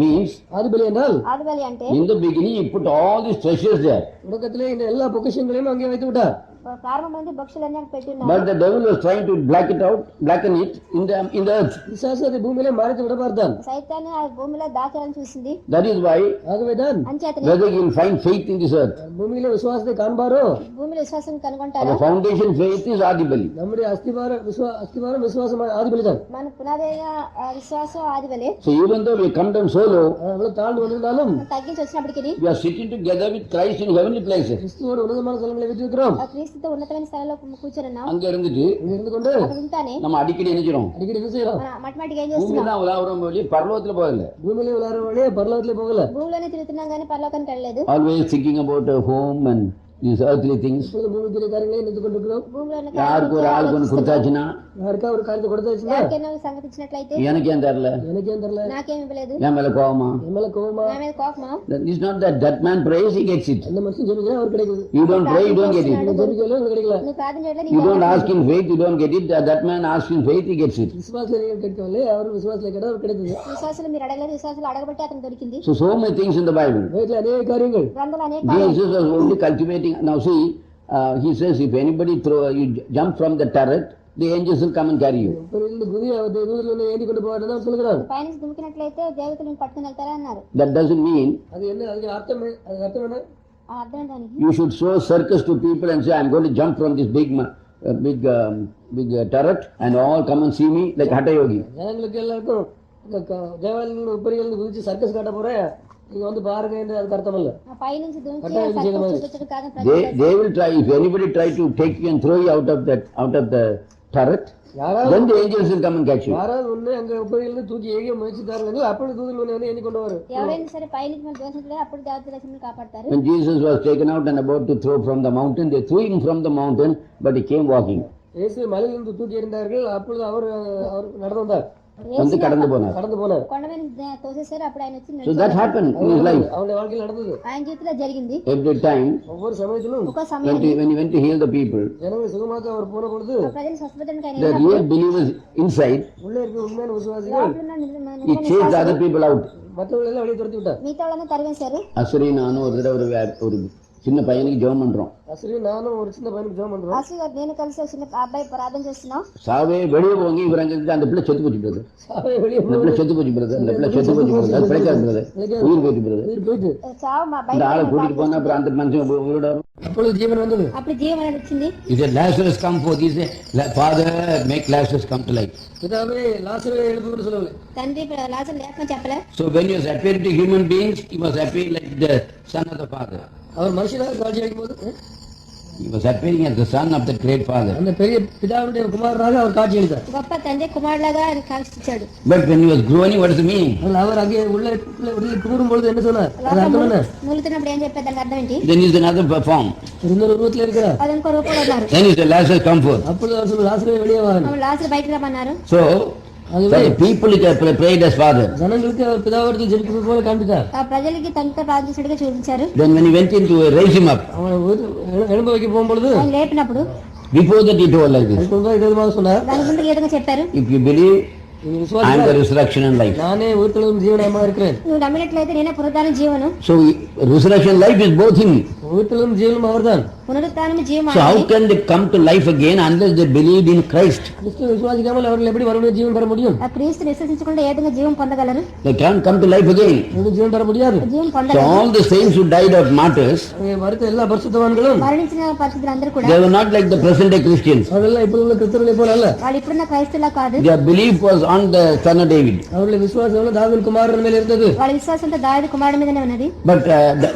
means, ஆதிபலி என்றால் ఆదిబలి అంటే in the beginning he put all these treasures there. தொடக்கத்திலே இந்த எல்லா பொக்கிஷங்களையும் அங்கே வைத்து விட்டார். ప్రారంభమైంది భక్షులన్నీ పెట్టి ఉన్నారు. But the devil was trying to blacken it in the earth. விசுவாசம் அதை பூமியிலே மறைத்து விட பார்த்தான். సైతాన్ని ఆ భూమిలో దాచాలని చూసింది. That is why ஆகவேதான் అంచేతనే whether he will find faith in this earth. பூமியிலே விசுவாசத்தை காண்பாரோ, భూమిలో విశ్వాసం Our కనుగొంటారో. foundation faith is Adibali. நம்முடைய அஸ்திவாரம் விசுவாசம் ஆதிபலி தான். మన పునాదైన విశ్వాసం ఆదిబలి. So even though we come down so low, அவ்வளவு தாழ்ந்து வந்திருந்தாலும் తగ్గించి వచ్చినప్పటికీ we are sitting together with Christ in heavenly places. கிறிஸ்துவோடு உன்னதமான ஸ்தலங்களை வைத்திருக்கிறோம். ఆ క్రీస్తుతో ఉన్నతమైన స్థలంలో కూర్చొని ఉన్నాం. அங்க இருந்துட்டு இங்க இருந்து கொண்டு అక్కడ ఉంటానే நம்ம அடிக்கடி நினைக்கிறோம் அடிக்கடி என்ன செய்யறோம்? మన మట్టిమాటికి ఏం பூமி చేస్తున్నాం? தான் உலாவுறோம் வழி பரலோகத்துல போகல. பூமியிலே விளையாடுற வழியே பரலோகத்திலே போகல. భూమిలోనే తిరుగుతున్నాం కానీ పరలోకానికి వెళ్ళలేదు. Always thinking about a home and these earthly things. இப்பொழுது பூமிக்குரிய காரியங்களை நினைத்துக் கொண்டிருக்கிறோம். భూమిలో ఉన్న யாருக்கு ஒரு ஆளுக்கு ஒன்று கொடுத்தாச்சுன்னா யாருக்கா ஒரு காரியத்தை கொடுத்தாச்சுன்னா ఎవరికైనా సంగతి ఇచ్చినట్లయితే எனக்கு ஏன் தரல, எனக்கேம் தெரியல, నాకేం ఇవ్వలేదు, என் மேல கோவமா. என் மேல கோவமா, నా మీద కోపమా? It's not that man prays, he gets it. அந்த மனுஷன் ஜெபிக்கிறா அவர் கிடைக்குது. You don't pray, you don't get it. நீங்க ஜெபிக்கல உங்களுக்கு கிடைக்கல. నువ్వు ప్రార్థన చేయట్లేదు, You నీకు don't ask in faith, you don't get it. That man asks in faith, he gets it. விசுவாசத்துல நீங்க கேட்கவில்லை, அவர் விசுவாசத்துல கேட்டா அவர் கிடைக்குது. విశ్వాసులు మీరు అడగలేదు, విశ్వాసులు అడగబట్టి అతను దొరికింది. So many things in the Bible. வீட்டுல அநேக காரியங்கள். గ్రంథాలు అనేక Jesus was only cultivating. Now see, he says, if anybody you jump from the turret, the angels will come and carry you. இந்த புதிய தூதர்கள் ஏந்தி கொண்டு போவாருன்னு தான் சொல்லுகிறார். పైనుంచి దుమికినట్లయితే దేవతలు పట్టుకుని వెళ్తారా అన్నారు. That doesn't mean அது என்ன, அதுக்கு అర్థం என்ன? ఆ అర్థం దానికి you should show circus to people and say, I'm going to jump from this big turret and all come and see me like Hatha Yogi. ஜனங்களுக்கு எல்லாருக்கும் தேவாலயங்கள் உப்பரிகள் குதிச்சு சர்க்கஸ் காட்ட போறேன், நீங்க வந்து பாருங்க என்று அதுக்கு அர்த்தம் இல்ல. ఆ పైనుంచి దుమికి అట్లా ఏం చేయడం లేదు. చూపించడం కాదు. They will try, if anybody try to take you and throw you out of the turret, யாராவது then the angels will come and catch you. யாராவது ஒண்ணு அங்க உப்பரிகள் தூக்கி ஏகிய முயற்சித்தார்கள், அப்படி தூதர்கள் வந்து ஏந்தி கொண்டு வரும். ఎవరైనా సరే పైనుంచి మన దోషించలే, అప్పుడు దేవతల దర్శనం కాపాడతారు. When Jesus was taken out and about to throw from the mountain, they threw him from the mountain, but he came walking. இயேசு மலையிலிருந்து தூக்கி எறிந்தார்கள், அப்பொழுது அவர் நடந்து வந்தார், வந்து கடந்து போனார். கடந்து போனார். కొండ మీద తోసేశారు, అప్పుడు ఆయన వచ్చి So that happened in his life. அவருடைய வாழ்க்கையில் நடந்தது. ఆయన జీవితంలో జరిగింది. Every time ஒவ்வொரு சமயத்திலும் ఒక సమయం when he went to heal the people, ஜனங்களை சுகமாக்க அவர் போன பொழுது ప్రజలు స్వస్థపడడానికి ఆయన the real believers inside, உள்ளே இருக்க உண்மையான விசுவாசிகள் లోపల ఉన్న he chased other people out. மற்றவர்கள் எல்லாம் வெளியே துரத்தி விட்டார். మిగతా వాళ్ళని తరివేశారు. அஸ்ரி நானும் ஒரு தடவை ஒரு சின்ன பையனுக்கு ஜெபம் பண்றோம். அசரி நானும் ஒரு சின்ன பையனுக்கு ஜெபம் பண்றோம். అసలు నేను కలిసి చిన్న అబ్బాయి ప్రార్థన చేస్తున్నాం. சாவே வெளியே போங்க, இவர் அங்க இருந்து அந்த பிள்ளை செத்து போச்சு பிரதர், சாவே வெளியே அந்த பிள்ளை செத்து போச்சு பிரதர், அந்த பிள்ளை செத்து போச்சு பிரதர், அது பிழைக்காது பிரதர், உயிர் போயிட்டு பிரதர். உயிர் போயிட்டு చావు మా இந்த ஆளை బయట கூட்டிட்டு போனா அப்புறம் அந்த மனுஷன் உயிரோட வரும். அப்பொழுது ஜீவன் வந்தது. అప్పుడు జీవం అనేది వచ్చింది. He said, Lazarus come forth. He said, Father, make Lazarus come to life. பிதாவே லாசரை எழுப்புன்னு சொல்லவில்லை. తండ్రి లాజరు లేపని చెప్పలే. So when he was appearing to human beings, he was appearing like the son of the Father. அவர் மனுஷனாக காட்சி அளிக்கும் போது He was appearing as the son of the great Father. அந்த பெரிய பிதாவுடைய குமாரனாக அவர் காட்சி அளித்தார். గొప్ప తండ్రి కుమారులాగా ఆయన కాల్చిచ్చాడు. But when he was growing, what is the meaning? அவர் அங்கே உள்ளே கூறும் பொழுது என்ன சொன்னார்? அது அர்த்தம் என்ன? మూలుతున్నప్పుడు ఏం చెప్పారు, దానికి అర్థం ఏంటి? Then he is another form. இன்னொரு உருவத்தில் இருக்கிறார். అది ఇంకో రూపంలో ఉన్నారు. Then he said, Lazarus come forth. அப்பொழுது அவர் சொல்ல லாசரை வெளியே வாங்க. ఆమె లాజరు బయటకు రమ్మన్నారు. So, for the people he prayed as Father. ஜனங்களுக்கு அவர் பிதாவிடத்தில் ஜெபிப்பது போல காண்பித்தார். ఆ ప్రజలకి తనతో ప్రార్థించినట్టుగా చూపించారు. Then when he went in to raise him up, அவனை எழும்ப வைக்க போகும்பொழுது ఆయన లేపినప్పుడు before that he told like this, அதுக்கு முன்பாக இதே மாதிரி சொன்னார். దాని ముందు ఈ విధంగా చెప్పారు, if you believe, நீங்க I am விசுவாசித்தால் the resurrection and life. நானே உயிர்த்தெழும் ஜீவனமாக இருக்கிறேன். నువ్వు నమ్మినట్లయితే నేనే పునరుద్ధానం జీవను. So resurrection life is both him. உயிர்த்தெழும் ஜீவனும் அவர்தான். புனருத்தானமும் ஜீவனும் So how அவரே. can they come to life again unless they believed in Christ? கிறிஸ்துவை விசுவாசிக்காமல் அவர்கள் எப்படி மறுபடியும் ஜீவன் பெற முடியும்? ఆ క్రీస్తు విశ్వసించకుండా ఏ విధంగా జీవం పొందగలరు? They can't come to life again. மறுபடியும் ஜீவன் பெற முடியாது. జీవం So పొందగలరు. all the saints who died of martyrs, மறுத்த எல்லா பரிசுத்தவான்களும் మరణించిన పరిస్థితులు అందరూ కూడా they were not like the present day Christians. அவர்கள் ఇప్పుడు உள்ள கிறிஸ்தவர்களை போல அல்ல. వాళ్ళు ఇప్పుడున్న క్రైస్తవులా కాదు. Their belief was on the son of David. அவர்களுடைய விசுவாசம் தாவீது குமாரன் மேல இருந்தது. వాళ్ళ విశ్వాసంతో దావీదు కుమారుడి మీదనే ఉన్నది. But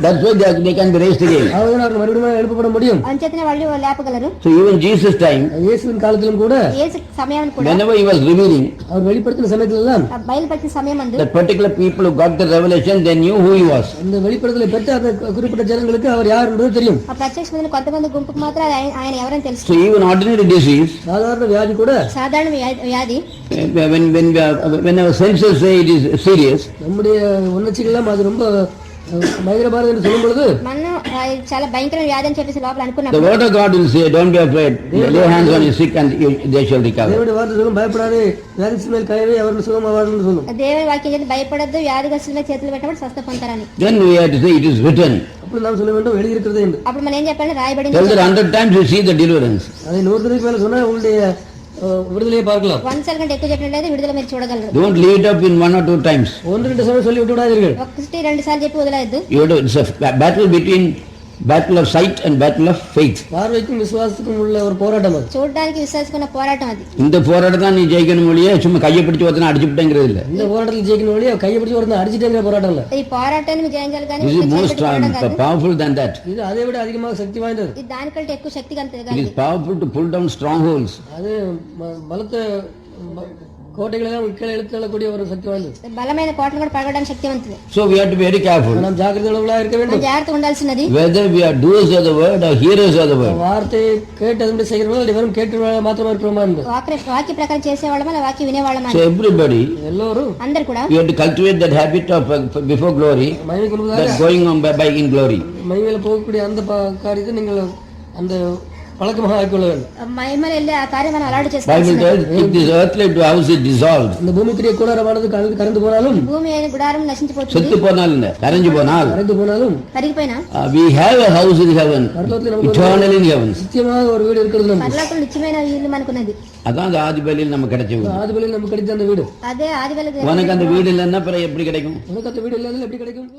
that's why they can be raised again. அவர்கள் அவர்கள் மறுபடியும் எழுப்பப்பட முடியும். అంచేతనే వాళ్ళు లేపగలరు. So even Jesus' time, இயேசுவின் காலத்திலும் கூட యేసు సమయం కూడా whenever he was revealing, அவர் வெளிப்படுத்தின சமயத்துல எல்லாம் బయలుపరిచిన సమయం అందు that particular people who got the revelation, they knew who he was. அந்த வெளிப்படுத்தலை பெற்ற அந்த குறிப்பிட்ட ஜனங்களுக்கு அவர் யார் என்பது தெரியும். ఆ ప్రత్యక్షమైన కొంతమంది గుంపుకు మాత్రం ఆయన ఎవరని తెలుసు. So even ordinary disease, சாதாரண வியாதி கூட సాధారణ వ్యాధి when our senses say it is serious, நம்முடைய உணர்ச்சிகள் அது ரொம்ப பயங்கரமானது என்று சொல்லும் பொழுது మనం చాలా భయంకరమైన వ్యాధి అని చెప్పేసి లోపల the అనుకున్నప్పుడు word of God will say, don't be afraid, lay hands on your sick and they shall recover. தேவனுடைய வார்த்தை சொல்லும் பயப்படாதே வியாதி மேல் கையவே அவர்கள் சுகமாவார்கள் சொல்லும். దేవుని వాక్యం చేసి భయపడద్దు వ్యాధిగ్రస్తుల మీద చేతులు పెట్టబడి స్వస్థ పొందుతారని. Then we have to say it is written. அப்படி நாம் சொல்ல வேண்டும் எழுதியிருக்கிறது என்று. అప్పుడు మనం ఏం చెప్పాలి? రాయబడింది. Tell that 100 times you see the deliverance. அதை 100 தடவைக்கு மேல சொன்னா உங்களுடைய விடுதலையை பார்க்கலாம். 1 కంటే ఎక్కువ చెప్పినట్లయితే విడుదల మీరు చూడగలరు. Don't leave it up in 1 or 2 times. 1-2 సమయం சொல்லி விட்டு விடாதீர்கள். ఒకటి రెండు సార్లు చెప్పి వదిలేయద్దు. It's a battle between battle of sight and battle of faith. பார்வைக்கும் விசுவாசத்துக்கும் உள்ள ஒரு போராட்டம் அது. చూడడానికి విశ్వాసకున్న పోరాటం అది. இந்த போராட்டம் தான் நீ ஜெயிக்கணும் ஒழிய சும்மா கையை பிடிச்சு ஒருத்தனை அடிச்சுட்டேங்கிறது இல்ல. இந்த போராட்டத்தில் ஜெயிக்கணும் வழியா கையை பிடிச்சு ஒருத்தன் அடிச்சிட்டேங்கிற போராட்டம் இல்ல. ఈ పోరాటాన్ని మీరు జయించాలి కానీ This is most powerful than that. இது அதை விட அதிகமாக சக்தி வாய்ந்தது. ఇది దానికంటే ఎక్కువ శక్తి It కలిగి is powerful to pull down strongholds. அது பலத்த கோட்டைகளை கீழே இழுத்தள்ளக்கூடிய ஒரு சக்தி வாய்ந்தது. బలమైన కోటలు కూడా పడగడానికి శక్తివంతులు. So we have to be very careful. நாம் ஜாக்கிரதையுள்ளவர்களாக இருக்க வேண்டும். జాగ్రత్తగా ఉండాల్సినది. Whether we are doers of the word or hearers of the word. வார்த்தையை கேட்டு அதன்படி செய்கிறவர்கள் வெறும் கேட்டு மாத்திரமா இருக்கிறோமா என்பது. వాక్య ప్రకారం చేసేవాళ్ళమా వాక్య వినేవాళ్ళమా? So everybody, எல்லோரும் అందరు కూడా we have to cultivate that habit of before glory, மகிமைக்கு முன்பதாக that going on by in glory. மகிமையில போகக்கூடிய அந்த காரியத்தை நீங்கள் அந்த பழக்கமாக ஆக்கிக்கொள்ள வேண்டும். మహిమలు వెళ్ళి ఆ కార్యం మనం అలవాటు Bible చేసుకోవాలి. tells if this earthly house is dissolved, இந்த பூமிக்குரிய கூடாரமானது கரைந்து போனாலும் భూమి అయిన గుడారం నశించిపోతుంది. செத்து போனால் இல்ல, கரைஞ்சு போனால், கரைந்து போனாலும் కరిగిపోయినా we have a house in heaven, பரலோகத்தில் நமக்கு eternal in heaven. நிச்சயமாக ஒரு வீடு இருக்கிறது நமக்கு. పరలోకంలో నిత్యమైన ఇల్లు మనకున్నది. அதான் அந்த ஆதி பலியில் நமக்கு கிடைச்ச வீடு. ஆதிபலியில் நமக்கு கிடைத்த அந்த வீடு. అదే ఆదివేళ உனக்கு அந்த வீடு இல்லைன்னா அப்புறம் எப்படி கிடைக்கும்? உனக்கு அந்த வீடு இல்லாத எப்படி கிடைக்கும்?